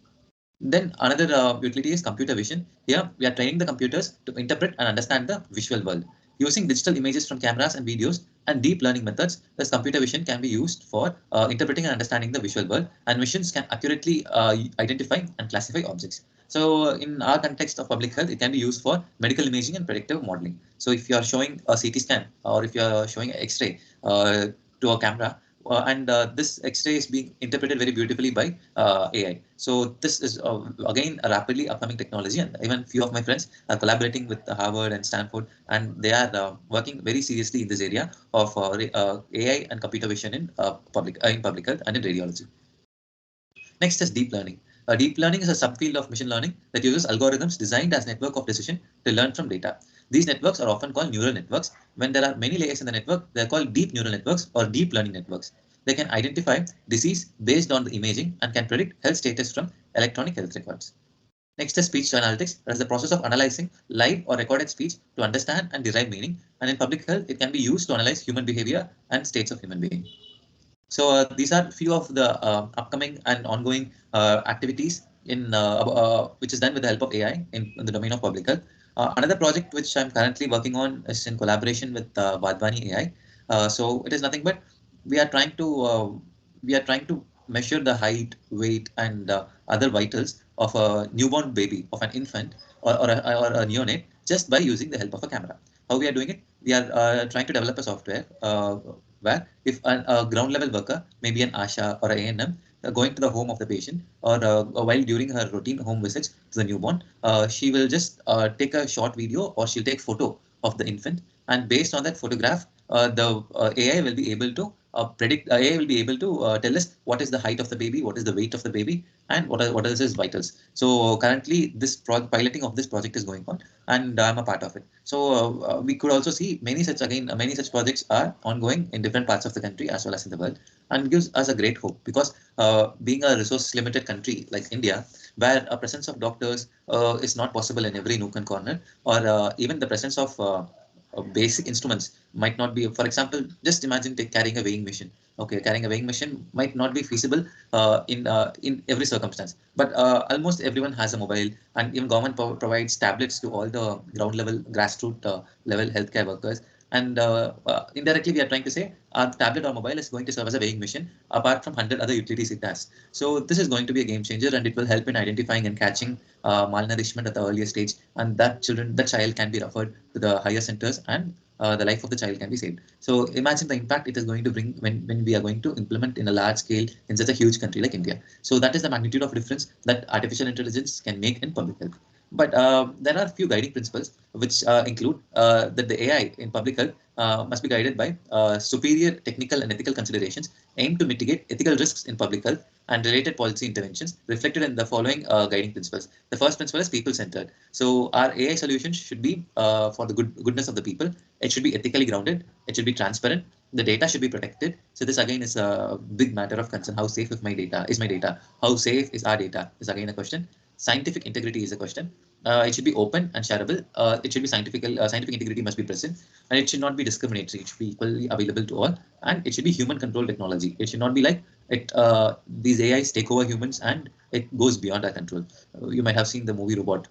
Then another utility is computer vision. Here we are training the computers to interpret and understand the visual world. Using digital images from cameras and videos and deep learning methods, this computer vision can be used for interpreting and understanding the visual world, and machines can accurately identify and classify objects. So in our context of public health, it can be used for medical imaging and predictive modeling. So if you are showing a CT scan or if you are showing an X-ray to a camera, this X-ray is being interpreted very beautifully by AI. So this is again a rapidly upcoming technology, and even few of my friends are collaborating with Harvard and Stanford, and they are working very seriously in this area of AI and computer vision in public health and in radiology. Next is deep learning. Deep learning is a subfield of machine learning that uses algorithms designed as network of decision to learn from data. These networks are often called neural networks. When there are many layers in the network, they are called deep neural networks or deep learning networks. They can identify disease based on the imaging and can predict health status from electronic health records. Next is speech to analytics. That is the process of analyzing live or recorded speech to understand and derive meaning. And in public health, it can be used to analyze human behavior and states of human being. So these are few of the upcoming and ongoing activities which is done with the help of AI in the domain of public health. Another project which I'm currently working on is in collaboration with Vadvani AI. So it is nothing but we are trying to measure the height, weight, and other vitals of a newborn baby, of an infant or a neonate, just by using the help of a camera. How we are doing it? We are trying to develop a software where if a ground level worker, maybe an ASHA or an ANM, going to the home of the patient or while during her routine home visits to the newborn, she will just take a short video or she'll take photo of the infant, and based on that photograph, the AI will be able to predict. AI will be able to tell us what is the height of the baby, what is the weight of the baby, and what is his vitals. So currently, this piloting of this project is going on, and I'm a part of it. So we could also see many such projects are ongoing in different parts of the country as well as in the world, and gives us a great hope because being a resource limited country like India, where a presence of doctors is not possible in every nook and corner, or even the presence of basic instruments might not be. For example, just imagine carrying a weighing machine. Okay, carrying a weighing machine might not be feasible in every circumstance, but almost everyone has a mobile, and even government provides tablets to all the ground level, grassroots level healthcare workers. And indirectly, we are trying to say our tablet or mobile is going to serve as a weighing machine, apart from 100 other utilities it has. So this is going to be a game changer, and it will help in identifying and catching malnourishment at the earliest stage, and that child can be referred to the higher centers, and the life of the child can be saved. So imagine the impact it is going to bring when we are going to implement in a large scale in such a huge country like India. So that is the magnitude of difference that artificial intelligence can make in public health. But there are a few guiding principles which include that the AI in public health must be guided by superior technical and ethical considerations aimed to mitigate ethical risks in public health and related policy interventions reflected in the following guiding principles. The first principle is people-centered. So our AI solutions should be for the goodness of the people. It should be ethically grounded. It should be transparent. The data should be protected. So this again is a big matter of concern. How safe is my data? How safe is our data is again a question. Scientific integrity is a question. It should be open and shareable. It should be scientific integrity must be present, and it should not be discriminatory. It should be equally available to all, and it should be human controlled technology. It should not be like these AIs take over humans and it goes beyond our control. You might have seen the movie Robot.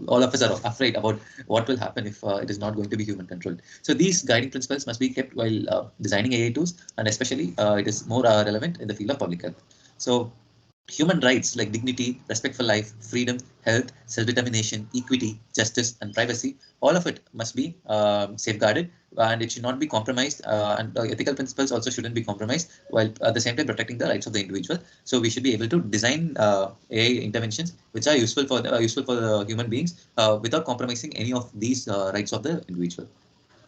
All of us are afraid about what will happen if it is not going to be human controlled. So these guiding principles must be kept while designing AI tools, and especially it is more relevant in the field of public health. So human rights like dignity, respect for life, freedom, health, self-determination, equity, justice, and privacy, all of it must be safeguarded, and it should not be compromised. And ethical principles also shouldn't be compromised, while at the same time protecting the rights of the individual. So we should be able to design AI interventions which are useful for the human beings without compromising any of these rights of the individual.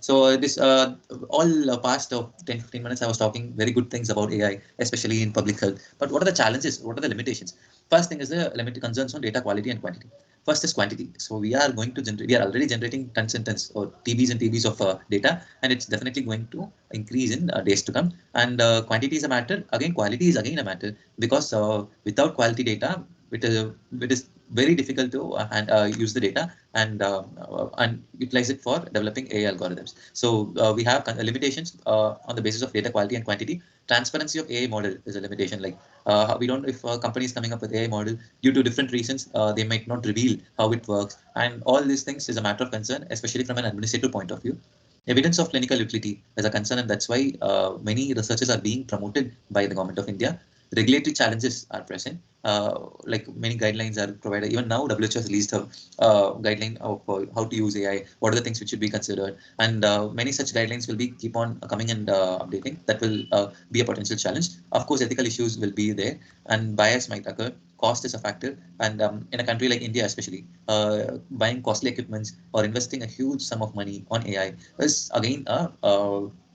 So this all past 10-15 minutes, I was talking very good things about AI, especially in public health. But what are the challenges? What are the limitations? First thing is the limited concerns on data quality and quantity. First is quantity. So we are going to generate. We are already generating tons and tons or TBs and TBs of data, and it's definitely going to increase in days to come. And quantity is a matter. Again, quality is again a matter, because without quality data, it is very difficult to use the data and utilize it for developing AI algorithms. So we have limitations on the basis of data quality and quantity. Transparency of AI model is a limitation. Like we don't, if a company is coming up with AI model, due to different reasons, they might not reveal how it works. And all these things is a matter of concern, especially from an administrative point of view. Evidence of clinical utility is a concern, and that's why many researches are being promoted by the government of India. regulatory challenges are present. Like many guidelines are provided. Even now, WHO has released a guideline of how to use AI, what are the things which should be considered, and many such guidelines will be keep on coming and updating. That will be a potential challenge. Of course, ethical issues will be there, and bias might occur. Cost is a factor, and in a country like India, especially, buying costly equipments or investing a huge sum of money on AI is again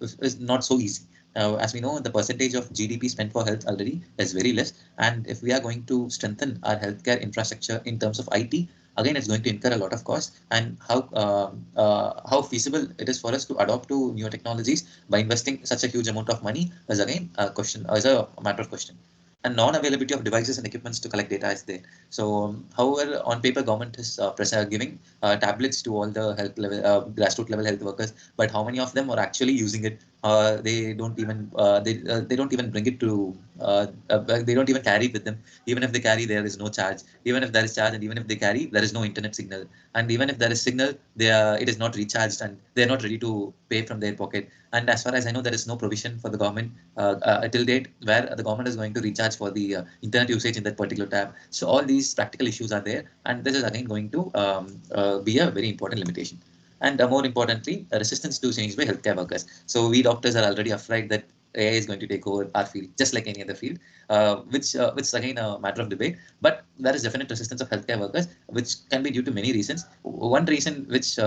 is not so easy. As we know, the percentage of GDP spent for health already is very less, and if we are going to strengthen our healthcare infrastructure in terms of IT, again, it's going to incur a lot of cost. And how feasible it is for us to adopt to new technologies by investing such a huge amount of money is again a question, is a matter of question. And non-availability of devices and equipments to collect data is there. So, however, on paper, government is giving tablets to all the health level, grassroots level health workers, but how many of them are actually using it? They don't even bring it to they don't even carry it with them. Even if they carry, there is no charge. Even if there is charge, and even if they carry, there is no internet signal. And even if there is signal, it is not recharged, and they are not ready to pay from their pocket. And as far as I know, there is no provision for the government till date where the government is going to recharge for the internet usage in that particular tab. So all these practical issues are there, and this is again going to be a very important limitation. And more importantly, resistance to change by healthcare workers. So we doctors are already afraid that AI is going to take over our field, just like any other field, which is again a matter of debate. But there is definite resistance of healthcare workers, which can be due to many reasons. One reason, which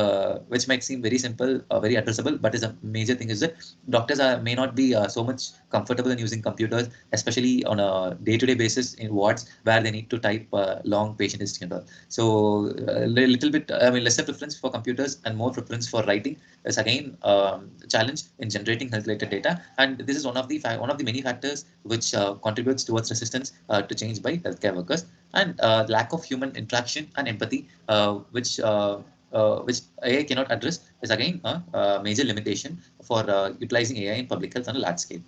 might seem very simple, very addressable, but is a major thing, is that doctors may not be so much comfortable in using computers, especially on a day-to-day basis in wards where they need to type long patient history and all. So a little bit, lesser preference for computers and more preference for writing is again a challenge in generating health-related data, and this is one of the many factors which contributes towards resistance to change by healthcare workers, and lack of human interaction and empathy, which AI cannot address, is again a major limitation for utilizing AI in public health on a large scale.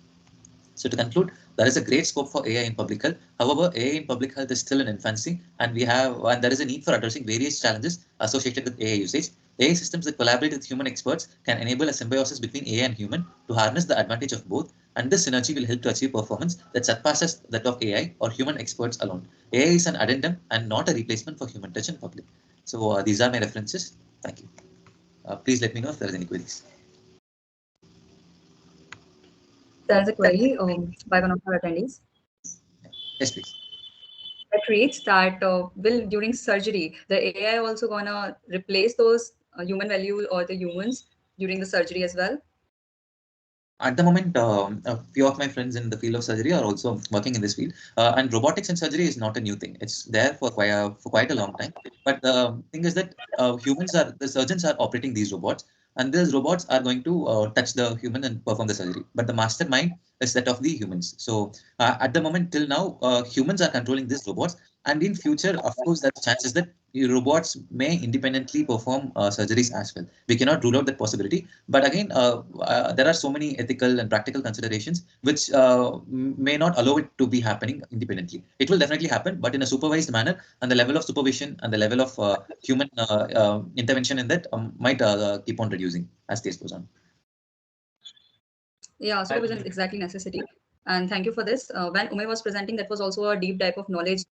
So to conclude, there is a great scope for AI in public health. However, AI in public health is still in infancy, and there is a need for addressing various challenges associated with AI usage. AI systems that collaborate with human experts can enable a symbiosis between AI and human to harness the advantage of both, and this synergy will help to achieve performance that surpasses that of AI or human experts alone. AI is an addendum and not a replacement for human touch in public. So these are my references. Thank you. Please let me know if there are any queries. There is a query by one of our attendees. Yes, please. That reads that will during surgery the AI also gonna replace those human value or the humans during the surgery as well? At the moment, a few of my friends in the field of surgery are also working in this field, and robotics in surgery is not a new thing. It's there for quite a long time. But the thing is that the surgeons are operating these robots, and these robots are going to touch the human and perform the surgery. But the mastermind is that of the humans. So at the moment, till now, humans are controlling these robots, and in future, of course, there's chances that robots may independently perform surgeries as well. We cannot rule out that possibility. But again, there are so many ethical and practical considerations which may not allow it to be happening independently. It will definitely happen, but in a supervised manner, and the level of supervision and the level of human intervention in that might keep on reducing as days goes on. Yeah, supervision is exactly necessity. And thank you for this. When Umme was presenting, that was also a deep dive of knowledge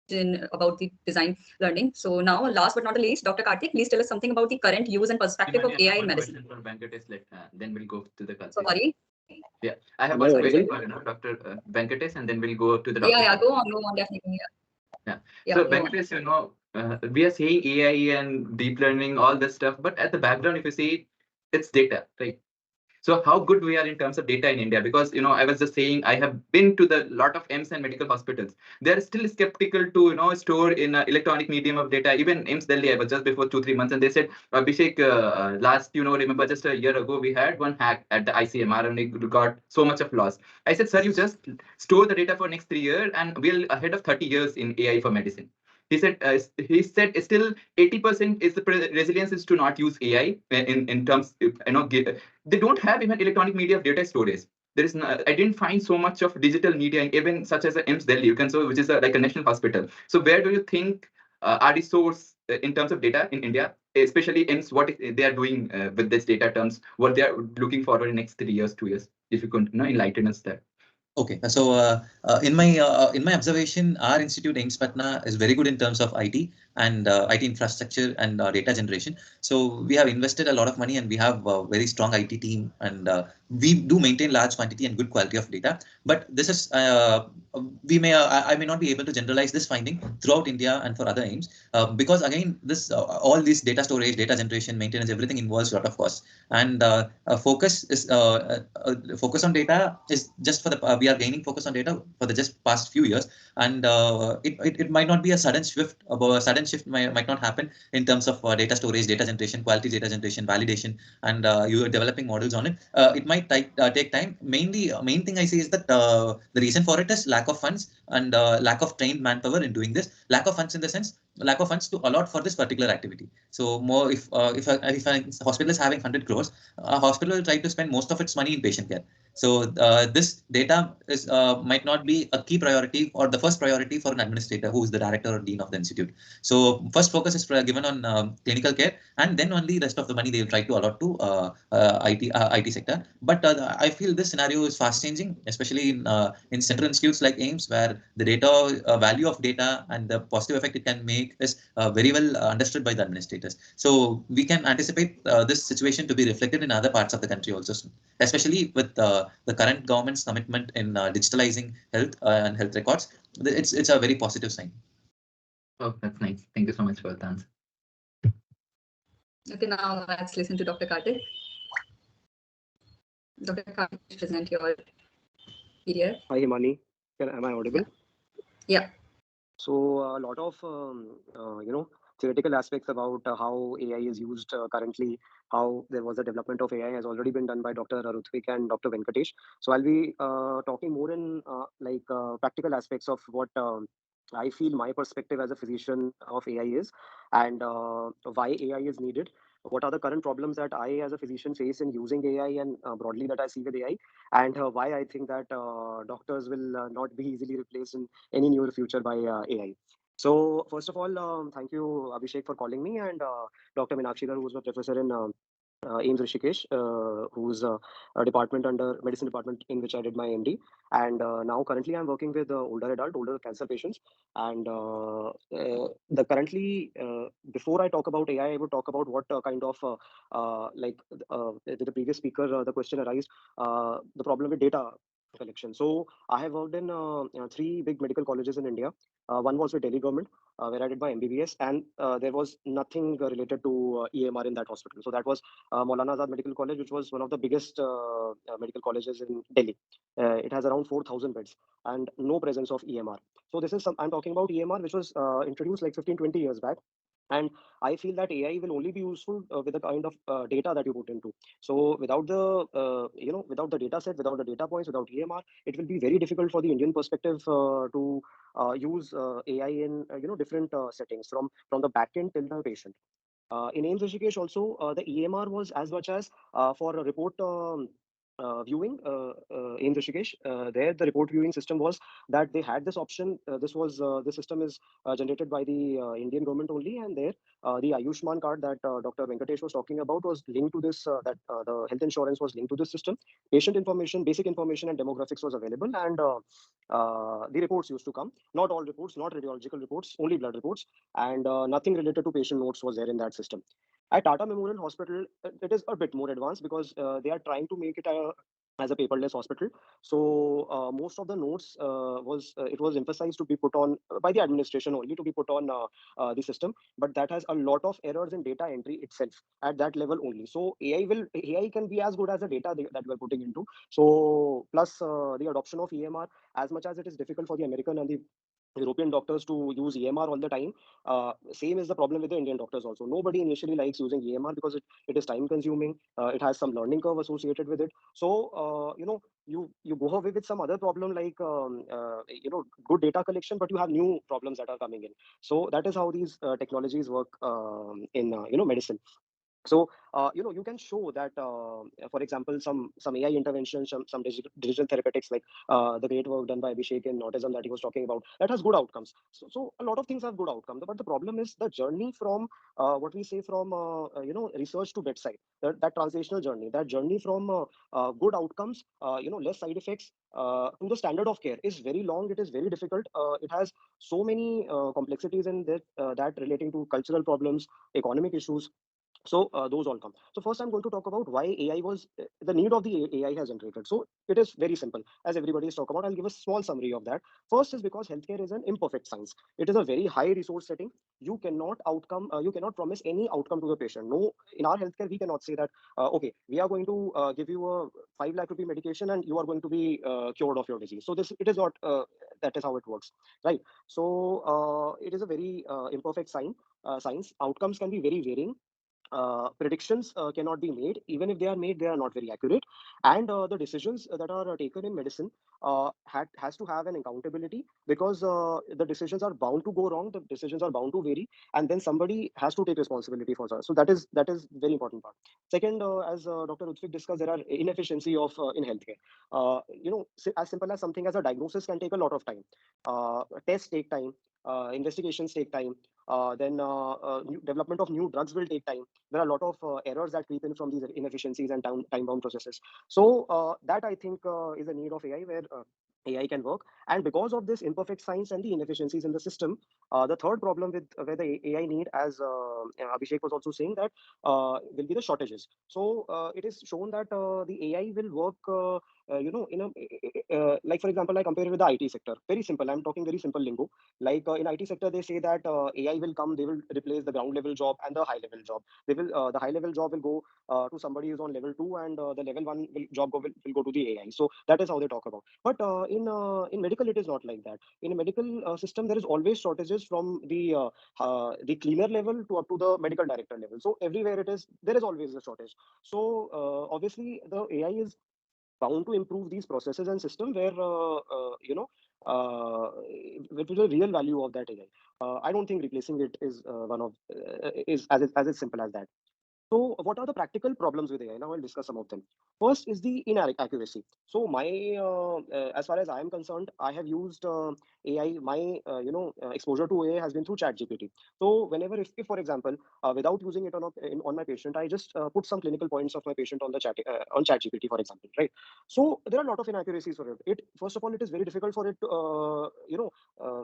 in about the design learning. So now, last but not the least, Dr. Kartik, please tell us something about the current use and perspective of AI in medicine. For Venkatesh, then we'll go to the Kartik. Sorry. Yeah, I have one question for Dr. Venkatesh, and then we'll go to the doctor. Yeah, go on, definitely. Yeah. So Venkatesh, we are saying AI and deep learning, all this stuff, but at the background, if you see, it's data, right? So how good we are in terms of data in India? Because I was just saying I have been to the lot of EMS and medical hospitals. They're still skeptical to store in an electronic medium of data. Even EMS Delhi, I was just before 2-3 months, and they said, Abhisek, last remember just a year ago we had one hack at the ICMR and it got so much of loss. I said, sir, you just store the data for next 3 years and we'll ahead of 30 years in AI for medicine. He said still 80% is the resilience is to not use AI in terms they don't have even electronic media of data storage. There is I didn't find so much of digital media, even such as the EMS Delhi, which is like a national hospital. So where do you think are the source in terms of data in India, especially EMS, what they are doing with this data terms, what they are looking forward in next 3 years, 2 years? If you could enlighten us there. Okay, so in my observation, our institute AIMS Patna is very good in terms of IT and IT infrastructure and data generation. So we have invested a lot of money and we have a very strong IT team, and we do maintain large quantity and good quality of data. But this is I may not be able to generalize this finding throughout India and for other AIMS because again this all these data storage, data generation, maintenance, everything involves a lot of costs, and focus on data is just for the we are gaining focus on data for the just past few years, and it might not be a sudden shift. A sudden shift might not happen in terms of data storage, data generation, quality data generation, validation, and you are developing models on it. It might take time. Main thing I see is that the reason for it is lack of funds and lack of trained manpower in doing this. Lack of funds in the sense lack of funds to allot for this particular activity. So more if a hospital is having 100 crores, a hospital will try to spend most of its money in patient care. So this data is might not be a key priority or the first priority for an administrator who is the director or dean of the institute. So first focus is given on clinical care, and then only rest of the money they will try to allot to IT sector. But I feel this scenario is fast changing, especially in central institutes like AIMS, where the data value of data and the positive effect it can make is very well understood by the administrators. So we can anticipate this situation to be reflected in other parts of the country also soon, especially with the current government's commitment in digitalizing health and health records. It's a very positive sign. Oh, that's nice. Thank you so much for the answer. Okay, now let's listen to Dr. Kartik. Dr. Kartik, present your PDF. Hi, Himani. Am I audible? Yeah. So a lot of theoretical aspects about how AI is used currently, how there was a development of AI has already been done by Dr. Ruthvik and Dr. Venkatesh. So I'll be talking more in practical aspects of what I feel my perspective as a physician of AI is, and why AI is needed. What are the current problems that I, as a physician, face in using AI, and broadly that I see with AI, and why I think that doctors will not be easily replaced in any near future by AI. So first of all, thank you, Abhisek, for calling me, and Dr. Meenakshi, who was a professor in AIMS Rishikesh, who's a department under medicine department in which I did my MD, and now currently I'm working with older cancer patients, and the currently before I talk about AI, I would talk about what kind of the previous speaker, the question arised, the problem with data collection. So I have worked in three big medical colleges in India. One was with Delhi government, where I did my MBBS, and there was nothing related to EMR in that hospital. So that was Maulana Azad Medical College, which was one of the biggest medical colleges in Delhi. It has around 4,000 beds and no presence of EMR. So this is I'm talking about EMR, which was introduced like 15, 20 years back. And I feel that AI will only be useful with the kind of data that you put into. So without the without the data set, without the data points, without EMR, it will be very difficult for the Indian perspective to use AI in different settings from the back end till the patient. In AIMS Rishikesh also, the EMR was as much as for a report viewing in Rishikesh. There, the report viewing system was that they had this option. This system is generated by the Indian government only, and there the Ayushman card that Dr. Venkatesh was talking about was linked to this. The health insurance was linked to this system. Patient information, basic information, and demographics was available, and the reports used to come. Not all reports, not radiological reports, only blood reports, and nothing related to patient notes was there in that system. At Tata Memorial Hospital, it is a bit more advanced because they are trying to make it as a paperless hospital. So most of the notes it was emphasized to be put on by the administration only to be put on the system, but that has a lot of errors in data entry itself at that level only. So AI can be as good as the data that we are putting into. So plus the adoption of EMR, as much as it is difficult for the American and the European doctors to use EMR all the time. Same is the problem with the Indian doctors also. Nobody initially likes using EMR because it is time consuming. It has some learning curve associated with it. So, you go away with some other problem like, good data collection, but you have new problems that are coming in. So that is how these technologies work in, medicine. So you can show that, for example, some AI interventions, some digital therapeutics, like the great work done by Abhisek in autism that he was talking about, that has good outcomes. So a lot of things have good outcomes, but the problem is the journey from what we say from research to bedside, that translational journey, that journey from good outcomes, less side effects, to the standard of care is very long. It is very difficult. It has so many complexities in that relating to cultural problems, economic issues. So those all come. So first, I'm going to talk about why AI was the need of the AI has generated. So it is very simple, as everybody is talking about. I'll give a small summary of that. First is because healthcare is an imperfect science. It is a very high resource setting. You cannot promise any outcome to the patient. No, in our healthcare, we cannot say that okay, we are going to give you a 5 lakh rupee medication and you are going to be cured of your disease. So this it is not that is how it works, right? So it is a very imperfect science. Outcomes can be very varying. Predictions cannot be made. Even if they are made, they are not very accurate. And the decisions that are taken in medicine has to have an accountability, because the decisions are bound to go wrong, the decisions are bound to vary, and then somebody has to take responsibility for that. So that is very important part. Second, as Dr. Ruthvik discussed, there are inefficiency of in healthcare. As simple as something as a diagnosis can take a lot of time. Tests take time. Investigations take time. Development of new drugs will take time. There are a lot of errors that creep in from these inefficiencies and time-bound processes. So that, I think, is a need of AI, where AI can work. And because of this imperfect science and the inefficiencies in the system, the third problem with where the AI need, as Abhishek was also saying, that will be the shortages. So it is shown that the AI will work, in like, for example, I compare it with the IT sector. Very simple. I'm talking very simple lingo. Like in IT sector, they say that AI will come, they will replace the ground level job and the high level job. They will the high level job will go to somebody who's on level 2, and the level 1 will go to the AI. So that is how they talk about. But in medical, it is not like that. In a medical system, there is always shortages from the cleaner level to up to the medical director level. So everywhere there is always a shortage. So obviously the AI is bound to improve these processes and system, where with the real value of that AI. I don't think replacing it is one of is as simple as that. So, what are the practical problems with AI? Now, I'll discuss some of them. First is the inaccuracy. So, as far as I am concerned, I have used AI. My exposure to AI has been through ChatGPT. So, whenever, if for example, without using it on my patient, I just put some clinical points of my patient on the on ChatGPT, for example, right? So, there are a lot of inaccuracies for it. First of all, it is very difficult for it to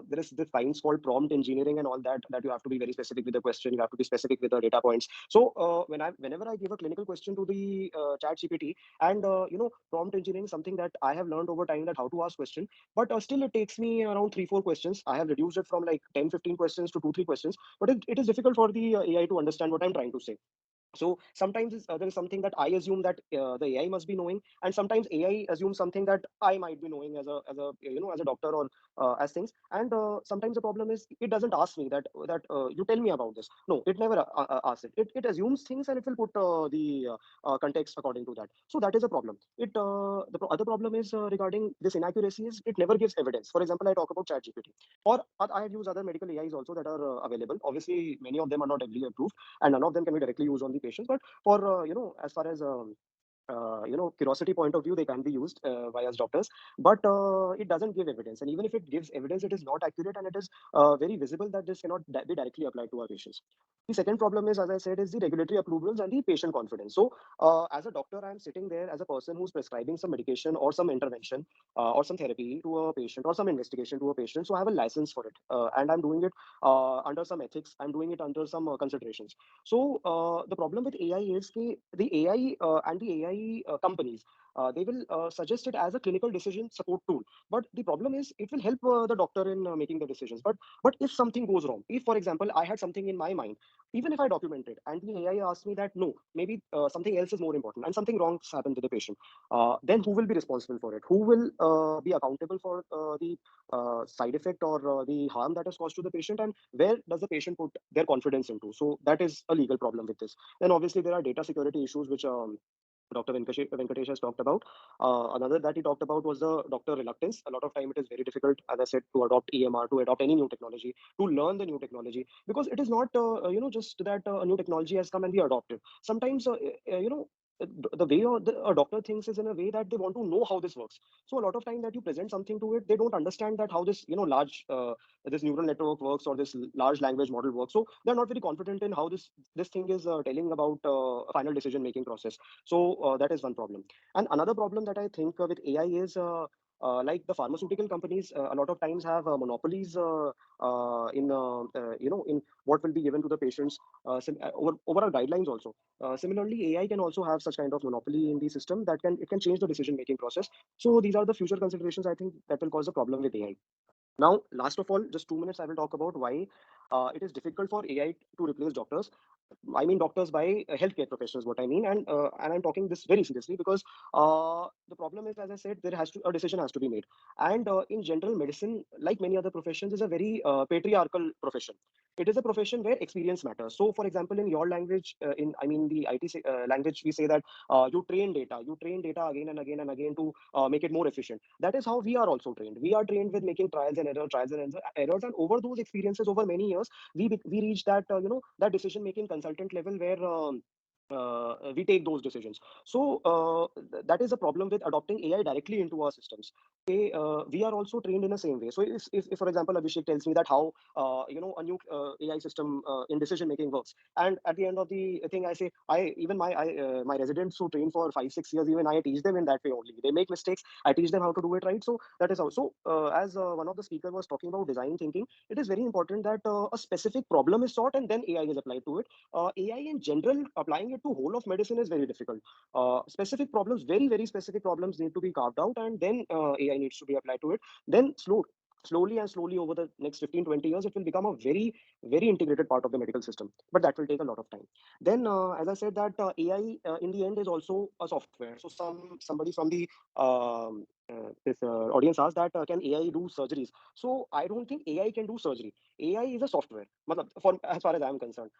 there is this science called prompt engineering and all that you have to be very specific with the question. You have to be specific with the data points. So whenever I give a clinical question to the chat GPT, and prompt engineering is something that I have learned over time, that how to ask question, but still it takes me around 3-4 questions. I have reduced it from like 10-15 questions to 2-3 questions, but it is difficult for the AI to understand what I'm trying to say. So sometimes there is something that I assume that the AI must be knowing, and sometimes AI assumes something that I might be knowing as a doctor, or as things. And sometimes the problem is it doesn't ask me that you tell me about this. No, it never asks it. It assumes things, and it will put the context according to that. So that is a problem. Other problem is regarding this inaccuracy is it never gives evidence. For example, I talk about ChatGPT, or I have used other medical AIs also that are available. Obviously, many of them are not FDA approved, and none of them can be directly used on the patients. But for as far as curiosity point of view, they can be used by us doctors, but it doesn't give evidence. And even if it gives evidence, it is not accurate, and it is very visible that this cannot be directly applied to our patients. The second problem is, as I said, is the regulatory approvals and the patient confidence. So as a doctor, I'm sitting there as a person who's prescribing some medication or some intervention or some therapy to a patient, or some investigation to a patient. So I have a license for it, and I'm doing it under some ethics. I'm doing it under some considerations. So the problem with AI is the AI and the AI companies, they will suggest it as a clinical decision support tool. But the problem is it will help the doctor in making the decisions. But if something goes wrong, if for example I had something in my mind, even if I document it, and the AI asks me that no, maybe something else is more important, and something wrong has happened to the patient, then who will be responsible for it? Who will be accountable for the side effect or the harm that is caused to the patient, and where does the patient put their confidence into? So that is a legal problem with this. Then obviously there are data security issues which Dr. Venkatesh has talked about. Another that he talked about was the doctor reluctance. A lot of time it is very difficult, as I said, to adopt EMR, to adopt any new technology, to learn the new technology, because it is not, just that a new technology has come and we adopt it. Sometimes, the way a doctor thinks is in a way that they want to know how this works. So a lot of time that you present something to it, they don't understand that how this, this neural network works, or this large language model works. So they're not very confident in how this thing is telling about a final decision making process. So that is one problem. And another problem that I think with AI is, like the pharmaceutical companies, a lot of times have monopolies in what will be given to the patients, over our guidelines also. Similarly, AI can also have such kind of monopoly in the system that it can change the decision making process. So these are the future considerations I think that will cause a problem with AI. Now, last of all, just 2 minutes, I will talk about why it is difficult for AI to replace doctors. I mean doctors by healthcare professionals, what I mean, and I'm talking this very seriously because the problem is, as I said, a decision has to be made, and in general, medicine, like many other professions, is a very patriarchal profession. It is a profession where experience matters. So, for example, in your language, in I mean the IT language, we say that you train data again and again and again to make it more efficient. That is how we are also trained. We are trained with making trials and errors, and over those experiences, over many years, we reach that that decision making consultant level where we take those decisions. So that is a problem with adopting AI directly into our systems. We are also trained in the same way. So if for example, Abhishek tells me that how a new AI system in decision making works, and at the end of the thing, I say, my residents who train for 5 6 years, even I teach them in that way only. They make mistakes, I teach them how to do it right. So that is how. So as one of the speaker was talking about design thinking, it is very important that a specific problem is sought and then AI is applied to it. AI in general, applying it to whole of medicine is very difficult. Specific problems, very, very specific problems need to be carved out, and then AI needs to be applied to it. Then slowly and slowly over the next 15 20 years, it will become a very, very integrated part of the medical system. But that will take a lot of time. Then, as I said, that AI in the end is also a software. So somebody from the this audience asked that can AI do surgeries? So I don't think AI can do surgery. AI is a software. For as far as I am concerned,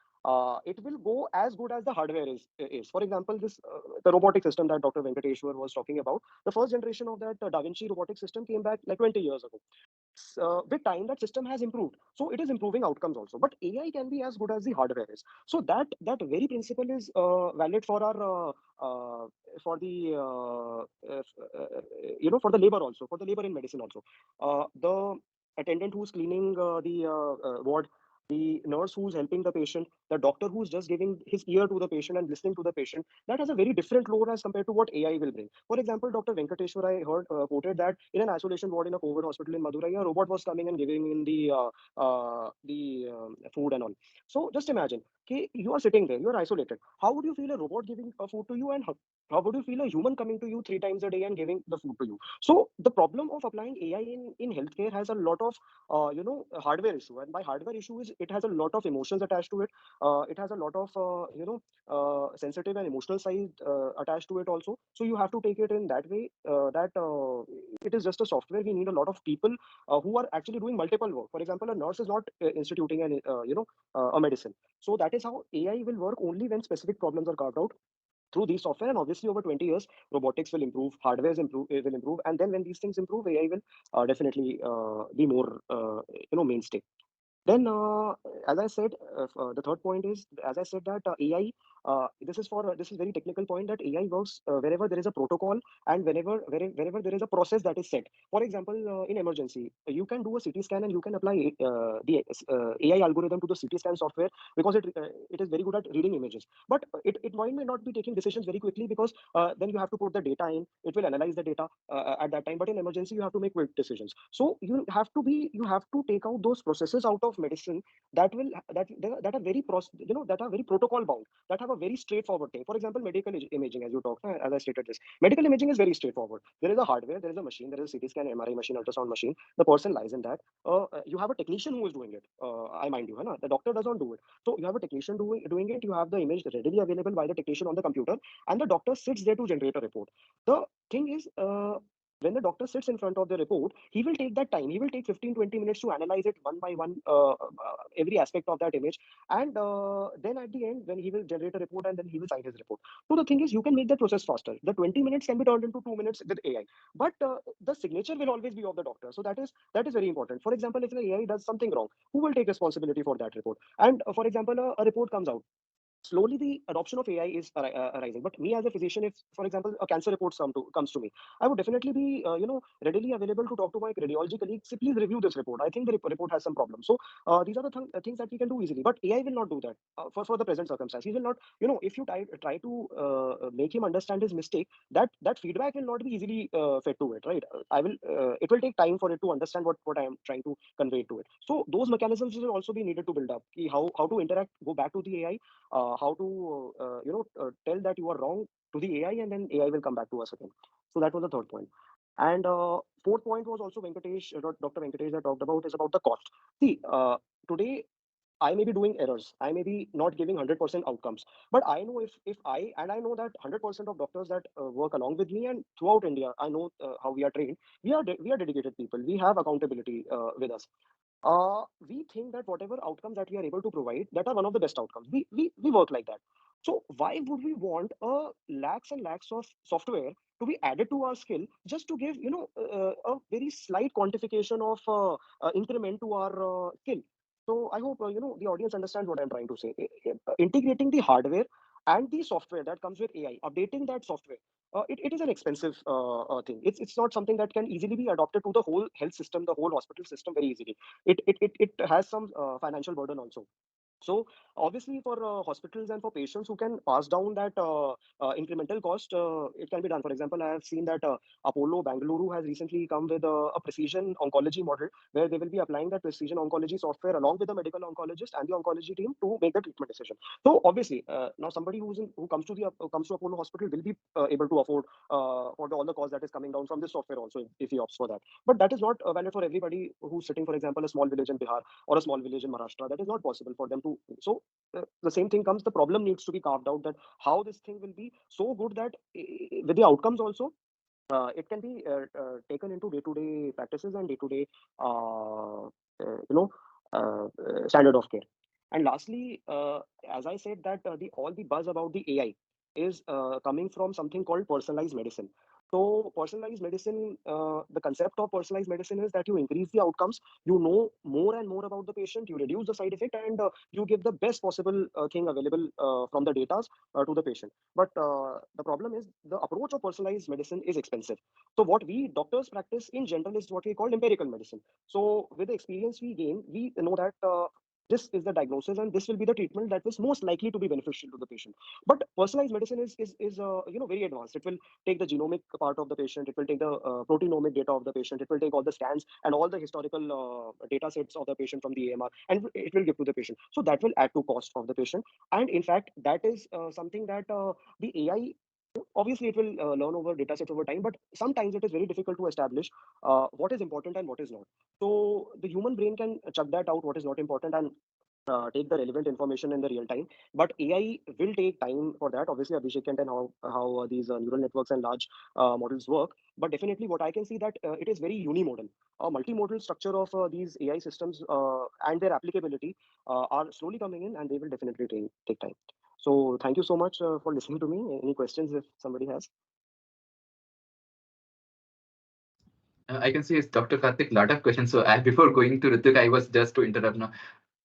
it will go as good as the hardware is. For example, this the robotic system that Dr. Venkateshwar was talking about, the first generation of that Da Vinci robotic system came back like 20 years ago. With time, that system has improved, so it is improving outcomes also. But AI can be as good as the hardware is. So that very principle is valid for our for the for the labor also, for the labor in medicine also. The attendant who's cleaning the ward, the nurse who's helping the patient, the doctor who's just giving his ear to the patient and listening to the patient, that has a very different role as compared to what AI will bring. For example, Dr. Venkateshwar, I heard quoted that in an isolation ward in a COVID hospital in Madurai, a robot was coming and giving in the food and all. So just imagine, okay, you are sitting there, you are isolated. How would you feel a robot giving food to you, and how would you feel a human coming to you 3 times a day and giving the food to you? So the problem of applying AI in healthcare has a lot of hardware issue, and by hardware issue is it has a lot of emotions attached to it. It has a lot of sensitive and emotional side attached to it also. So you have to take it in that way, that it is just a software. We need a lot of people who are actually doing multiple work. For example, a nurse is not instituting a medicine. So that is how AI will work only when specific problems are carved out through these software. And obviously over 20 years, robotics will improve, hardware will improve, and then when these things improve, AI will definitely be more mainstay. Then, as I said, the third point is, as I said, that AI. This is very technical point, that AI works wherever there is a protocol, and wherever there is a process that is set. For example, in emergency, you can do a CT scan and you can apply the AI algorithm to the CT scan software, because it is very good at reading images. But it may not be taking decisions very quickly, because then you have to put the data in. It will analyze the data at that time. But in emergency, you have to make quick decisions. So you have to take out those processes out of medicine that will that are very that are very protocol bound, that have a very straightforward thing. For example, medical imaging, as you talked, as I stated this, medical imaging is very straightforward. There is a hardware, there is a machine, there is a CT scan, MRI machine, ultrasound machine. The person lies in that. You have a technician who is doing it. I mind you, hai na? The doctor does not do it. So you have a technician doing it. You have the image readily available by the technician on the computer, and the doctor sits there to generate a report. The thing is, when the doctor sits in front of the report, he will take that time. He will take 15-20 minutes to analyze it one by one, every aspect of that image. And then at the end, when he will generate a report and then he will sign his report. So the thing is, you can make that process faster. The 20 minutes can be turned into 2 minutes with AI. But the signature will always be of the doctor. So that is very important. For example, if the AI does something wrong, who will take responsibility for that report? And for example, a report comes out. Slowly the adoption of AI is arising. But me as a physician, if for example a cancer report comes to me, I would definitely be readily available to talk to my radiology colleagues. Say, please review this report. I think the report has some problems. So these are the things that we can do easily. But AI will not do that for the present circumstance. He will not. If you try to make him understand his mistake, that feedback will not be easily fed to it. Right? It will take time for it to understand what I am trying to convey to it. So those mechanisms will also be needed to build up. How to interact, go back to the AI, how to tell that you are wrong to the AI, and then AI will come back to us again. So that was the third point. And fourth point was also Dr. Venkatesh that talked about, is about the cost. See, today I may be doing errors. I may be not giving 100% outcomes. But I know if I know that 100% of doctors that work along with me and throughout India, I know how we are trained. We are dedicated people. We have accountability with us. We think that whatever outcomes that we are able to provide, that are one of the best outcomes. We work like that. So why would we want lakhs and lakhs of software to be added to our skill just to give a very slight quantification of increment to our skill? So I hope the audience understands what I'm trying to say. Integrating the hardware and the software that comes with AI, updating that software, it is an expensive thing. It's not something that can easily be adopted to the whole health system, the whole hospital system very easily. It has some financial burden also. So obviously for hospitals and for patients who can pass down that incremental cost, it can be done. For example, I have seen that Apollo Bangalore has recently come with a precision oncology model where they will be applying that precision oncology software along with the medical oncologist and the oncology team to make the treatment decision. So obviously now somebody who comes to Apollo hospital will be able to afford for all the cost that is coming down from this software also if he opts for that. But that is not valid for everybody who's sitting, for example, a small village in Bihar or a small village in Maharashtra. That is not possible for them to. So the same thing comes. The problem needs to be carved out, that how this thing will be so good that with the outcomes also, it can be taken into day-to-day practices and day-to-day standard of care. And lastly, as I said, that all the buzz about the AI is coming from something called personalized medicine. So personalized medicine, the concept of personalized medicine is that you increase the outcomes, you know more and more about the patient, you reduce the side effect, and you give the best possible thing available from the data to the patient. But the problem is the approach of personalized medicine is expensive. So what we doctors practice in general is what we call empirical medicine. So with the experience we gain, we know that this is the diagnosis and this will be the treatment that is most likely to be beneficial to the patient. But personalized medicine is very advanced. It will take the genomic part of the patient, it will take the proteinomic data of the patient, it will take all the scans and all the historical data sets of the patient from the AMR, and it will give to the patient. So that will add to cost of the patient. And in fact, that is something that the AI, obviously it will learn over data sets over time, but sometimes it is very difficult to establish what is important and what is not. So the human brain can chuck that out, what is not important, and take the relevant information in the real time. But AI will take time for that. Obviously, Abhishek can tell how these neural networks and large models work. But definitely, what I can see that it is very unimodal. A multimodal structure of these AI systems and their applicability are slowly coming in, and they will definitely take time. So thank you so much for listening to me. Any questions if somebody has? I can see it's Dr. Karthik, lot of questions. So before going to Ruthvik, I was just to interrupt now.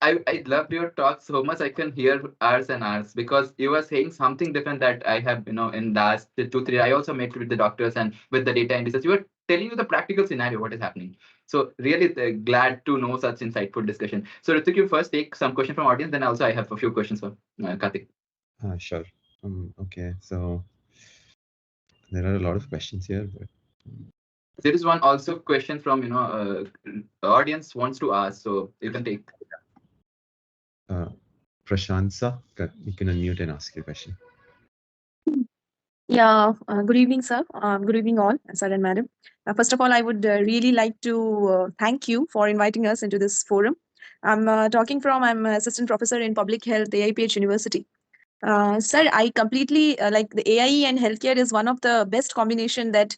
I loved your talk so much. I can hear hours and hours because you were saying something different that I have, in last 2-3. I also met with the doctors and with the data and research. You were telling you the practical scenario, what is happening. So really glad to know such insightful discussion. So Ruthvik, you first take some question from audience. Then also I have a few questions for Karthik. Sure. Okay. So there are a lot of questions here, but there is one also question from audience wants to ask, so you can take. Prashansa, you can unmute and ask your question. Yeah, good evening, sir. Good evening, all, sir and madam. First of all, I would really like to thank you for inviting us into this forum. I'm assistant professor in public health, AIPH University. Sir, I completely like the AI and healthcare is one of the best combination that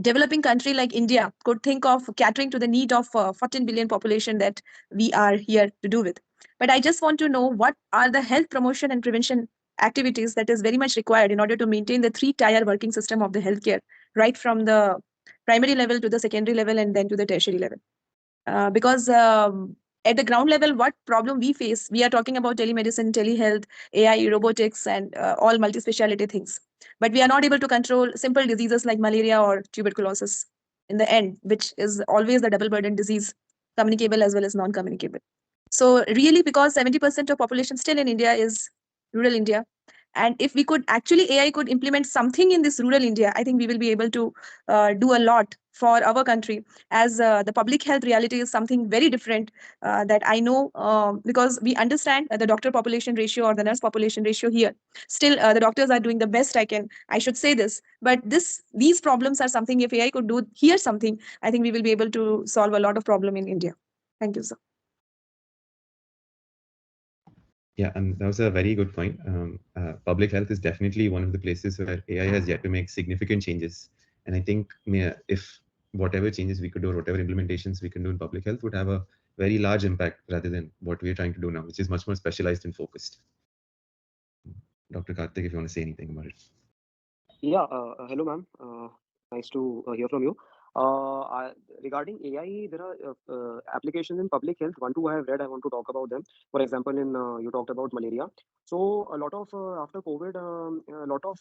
developing country like India could think of catering to the need of 14 billion population that we are here to do with. But I just want to know what are the health promotion and prevention activities that is very much required in order to maintain the three-tier working system of the healthcare, right from the primary level to the secondary level and then to the tertiary level. Because at the ground level, what problem we face, we are talking about telemedicine, telehealth, AI, robotics, and all multi-speciality things. But we are not able to control simple diseases like malaria or tuberculosis in the end, which is always the double burden disease, communicable as well as non-communicable. So really, because 70% of population still in India is rural India, and if we could actually AI could implement something in this rural India, I think we will be able to do a lot for our country, as the public health reality is something very different that I know, because we understand the doctor population ratio or the nurse population ratio here. Still, the doctors are doing the best I should say this, but these problems are something, if AI could do here something, I think we will be able to solve a lot of problem in India. Thank you, sir. Yeah, and that was a very good point. Public health is definitely one of the places where AI has yet to make significant changes. And I think if whatever changes we could do or whatever implementations we can do in public health would have a very large impact rather than what we're trying to do now, which is much more specialized and focused. Dr. Karthik, if you want to say anything about it. Yeah, hello, ma'am. Nice to hear from you. Regarding AI, there are applications in public health. One, two I have read. I want to talk about them. For example, in you talked about malaria. So a lot of after COVID, a lot of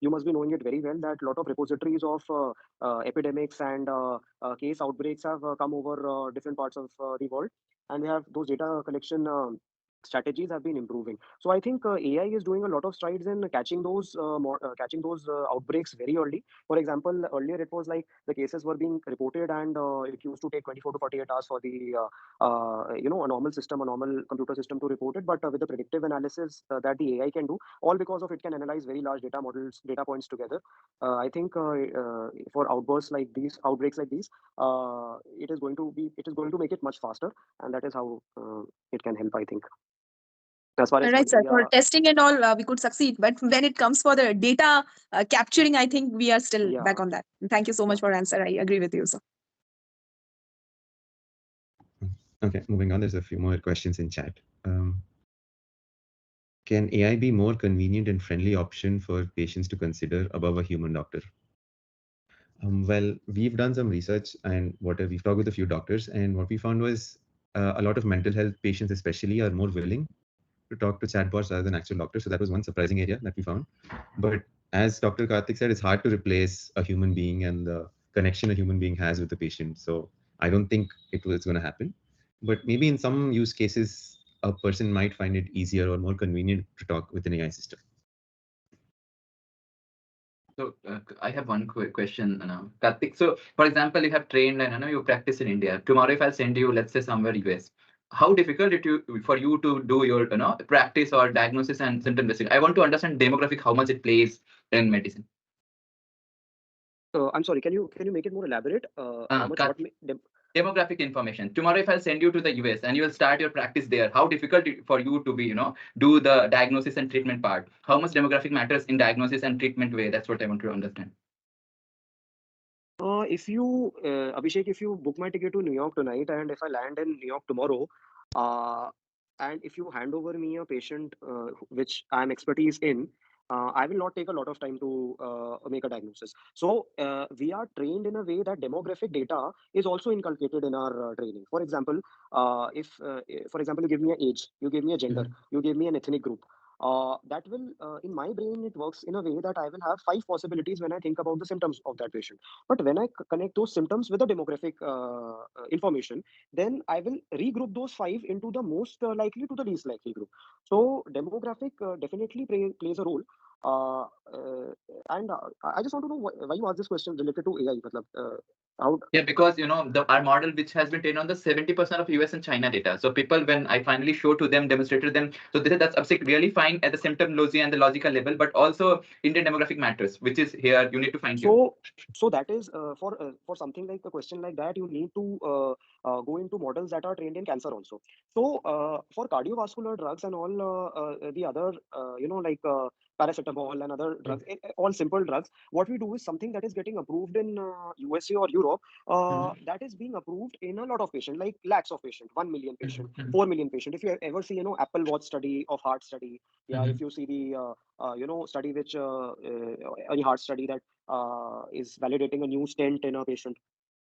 you must be knowing it very well that a lot of repositories of epidemics and case outbreaks have come over different parts of the world, and they have those data collection. Strategies have been improving. So I think AI is doing a lot of strides in catching those outbreaks very early. For example, earlier it was like the cases were being reported, and it used to take 24 to 48 hours for the a normal system, a normal computer system to report it. But with the predictive analysis that the AI can do, all because of it can analyze very large data models, data points together. I think for outbreaks like these, it is going to make it much faster, and that is how it can help, I think. As far as Right, sir. For malaria, testing and all, we could succeed. But when it comes for the data capturing, I think we are still yeah, back on that. Thank you so much for answer. I agree with you, sir. Okay, moving on. There's a few more questions in chat. Can AI be more convenient and friendly option for patients to consider above a human doctor? Well, we've done some research and we've talked with a few doctors, and what we found was a lot of mental health patients, especially, are more willing to talk to chatbots rather than actual doctors. So that was one surprising area that we found. But as Dr. Karthik said, it's hard to replace a human being and the connection a human being has with the patient. So I don't think it's going to happen. But maybe in some use cases, a person might find it easier or more convenient to talk with an AI system. So I have one quick question, Karthik. So for example, you have trained and you practice in India. Tomorrow, if I send you, let's say somewhere US, how difficult for you to do your practice or diagnosis and symptom testing? I want to understand demographic, how much it plays in medicine. I'm sorry. Can you make it more elaborate? How much demographic information. Tomorrow, if I'll send you to the US and you will start your practice there, how difficult for you to be, do the diagnosis and treatment part? How much demographic matters in diagnosis and treatment way? That's what I want to understand. Abhishek, if you book my ticket to New York tonight, and if I land in New York tomorrow, and if you hand over me a patient which I'm expertise in, I will not take a lot of time to make a diagnosis. So we are trained in a way that demographic data is also inculcated in our training. For example, for example, you give me an age, you give me a gender, you give me an ethnic group. That will, in my brain, it works in a way that I will have 5 possibilities when I think about the symptoms of that patient. But when I connect those symptoms with the demographic information, then I will regroup those 5 into the most likely to the least likely group. So demographic definitely plays a role. And I just want to know why you asked this question related to AI. How? Yeah, because our model which has been trained on the 70% of US and China data. So people, when I finally showed to them, demonstrated them, so they said that's Abhisek really fine at the symptomology and the logical level, but also Indian demographic matters, which is here you need to fine tune. So that is for something like a question like that, you need to go into models that are trained in cancer also. So for cardiovascular drugs and all the other like paracetamol and other drugs, all simple drugs, what we do is something that is getting approved in USA or Europe, that is being approved in a lot of patients, like lakhs of patients, 1 million patient, 4 million patient. If you ever see Apple Watch study of heart study, yeah, if you see the study which any heart study that is validating a new stent in a patient.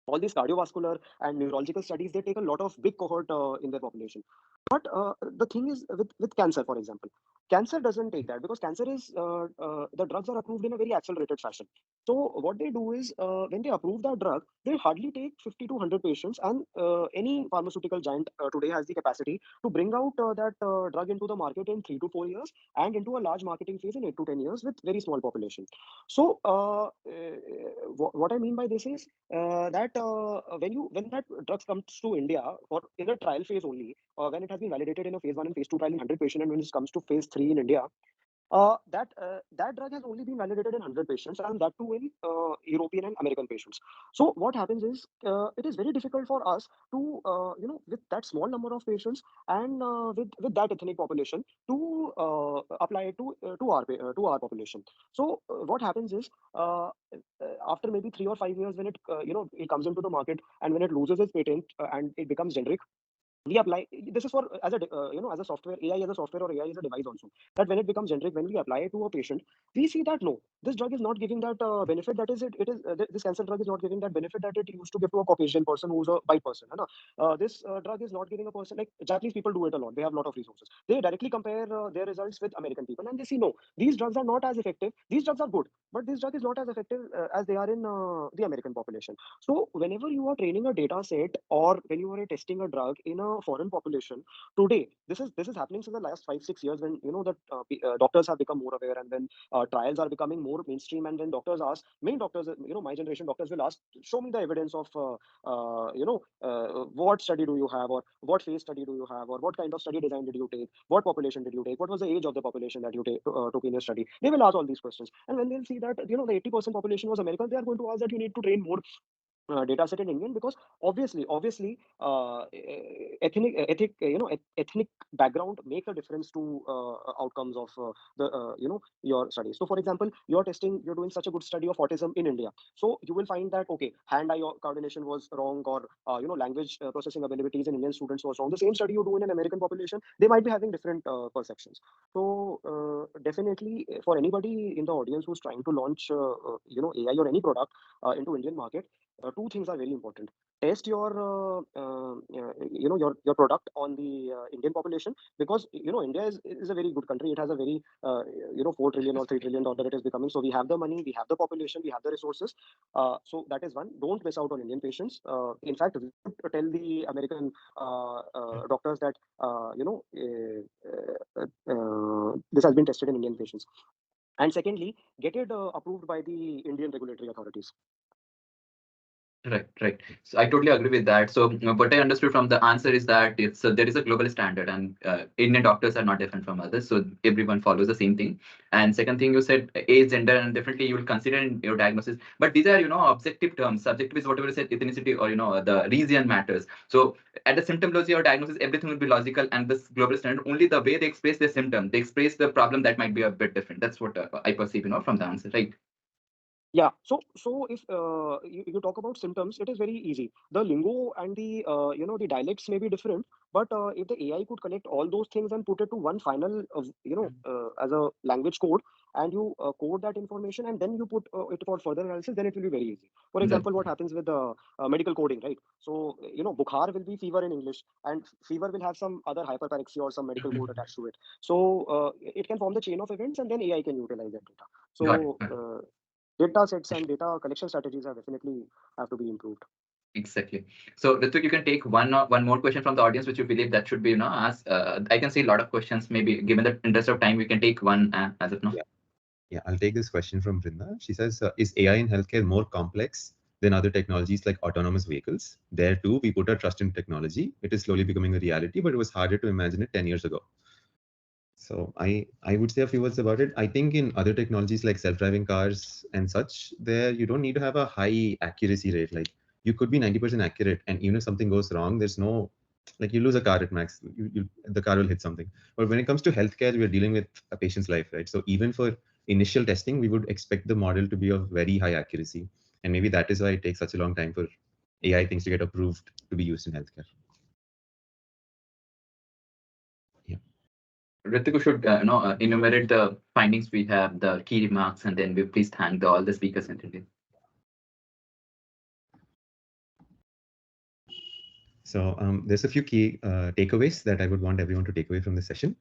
All these cardiovascular and neurological studies, they take a lot of big cohort in their population. But the thing is with cancer, for example, cancer doesn't take that, because cancer is the drugs are approved in a very accelerated fashion. So what they do is when they approve that drug, they hardly take 50 to 100 patients, and any pharmaceutical giant today has the capacity to bring out that drug into the market in 3 to 4 years, and into a large marketing phase in 8 to 10 years with very small population. So what I mean by this is that when that drug comes to India for in a trial phase only, when it has been validated in a phase 1 and phase 2 trial in 100 patients, and when it comes to phase 3 in India, that drug has only been validated in 100 patients, and that too in European and American patients. So what happens is it is very difficult for us to with that small number of patients, and with that ethnic population, to apply it to our population. So what happens is after maybe 3 or 5 years, when it comes into the market, and when it loses its patent and it becomes generic, we apply this is for as a as a software, AI as a software, or AI as a device also, that when it becomes generic, when we apply it to a patient, we see that no, this drug is not giving that benefit, that is it is this cancer drug is not giving that benefit that it used to give to a Caucasian person who's a white person, है ना? This drug is not giving a person, like Japanese people do it a lot, they have a lot of resources, they directly compare their results with American people, and they see no, these drugs are not as effective, these drugs are good, but this drug is not as effective as they are in the American population. So whenever you are training a data set, or when you are testing a drug in a foreign population, today this is happening since the last 5 6 years, when that doctors have become more aware, and when trials are becoming more mainstream, and when doctors ask, many doctors, my generation doctors will ask, show me the evidence of what study do you have, or what phase study do you have, or what kind of study design did you take, what population did you take, what was the age of the population that you took in your study. They will ask all these questions, and when they'll see that the 80% population was American, they are going to ask that you need to train more data set in Indian, because obviously ethnic background make a difference to outcomes of the your study. So for example, you're doing such a good study of autism in India, so you will find that okay, hand-eye coordination was wrong, or language processing abilities in Indian students was wrong. The same study you do in an American population, they might be having different perceptions. So definitely for anybody in the audience who's trying to launch AI or any product into Indian market, two things are very important. Test your your product on the Indian population, because India is a very good country. It has a very 4 trillion or $3 trillion it is becoming. So we have the money, we have the population, we have the resources. So that is one. Don't miss out on Indian patients. In fact, we should tell the American doctors that this has been tested in Indian patients. And secondly, get it approved by the Indian regulatory authorities. Right. So I totally agree with that. So what I understood from the answer is that there is a global standard, and Indian doctors are not different from others. So everyone follows the same thing. And second thing, you said age, gender, and definitely you will consider in your diagnosis. But these are objective terms. Subjective is whatever you said, ethnicity, or the region matters. So at the symptomology or diagnosis, everything will be logical, and this global standard, only the way they express their symptom, they express the problem, that might be a bit different. That's what I perceive from the answer, right? Yeah. So if you talk about symptoms, it is very easy. The lingo and the the dialects may be different, but if the AI could collect all those things and put it to one final as a language code, and you code that information, and then you put it for further analysis, then it will be very easy. For example, what happens with the medical coding, right? So bukhar will be fever in English, and fever will have some other hyperparexia or some medical code attached to it. So it can form the chain of events, and then AI can utilize that data. So data sets and data collection strategies have to be improved. Exactly. So Ruthvik, you can take one more question from the audience, which you believe that should be asked. I can see a lot of questions. Maybe given the interest of time, we can take one as of now. Yeah, I'll take this question from Brinda. She says, is AI in healthcare more complex Then other technologies like autonomous vehicles. There too, we put our trust in technology. It is slowly becoming a reality, but it was harder to imagine it 10 years ago. So I would say a few words about it. I think in other technologies like self-driving cars and such, there you don't need to have a high accuracy rate. Like you could be 90% accurate, and even if something goes wrong, there's no, like you lose a car at max, the car will hit something. But when it comes to healthcare, we're dealing with a patient's life, right? So even for initial testing, we would expect the model to be of very high accuracy. And maybe that is why it takes such a long time for AI things to get approved to be used in healthcare. Ruthvik should enumerate the findings we have, the key remarks, and then we please thank all the speakers and attendees. So there's a few key takeaways that I would want everyone to take away from this session.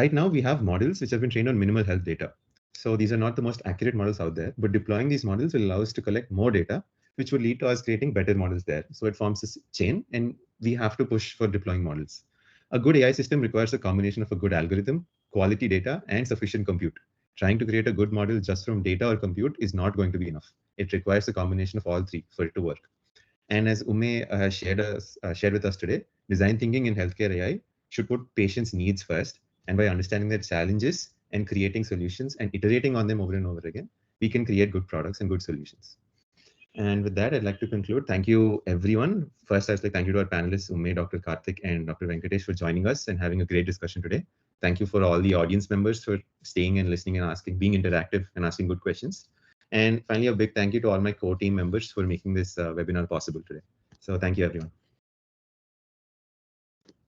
Right now, we have models which have been trained on minimal health data. So these are not the most accurate models out there, but deploying these models will allow us to collect more data, which will lead to us creating better models there. So it forms this chain, and we have to push for deploying models. A good AI system requires a combination of a good algorithm, quality data, and sufficient compute. Trying to create a good model just from data or compute is not going to be enough. It requires a combination of all three for it to work. And as Umme has shared with us today, design thinking in healthcare AI should put patients' needs first. And by understanding their challenges and creating solutions and iterating on them over and over again, we can create good products and good solutions. And with that, I'd like to conclude. Thank you, everyone. First, I'd like to thank you to our panelists, Umme, Dr. Karthik, and Dr. Venkatesh for joining us and having a great discussion today. Thank you for all the audience members for staying and listening and asking, being interactive and asking good questions. And finally, a big thank you to all my core team members for making this webinar possible today. So thank you, everyone.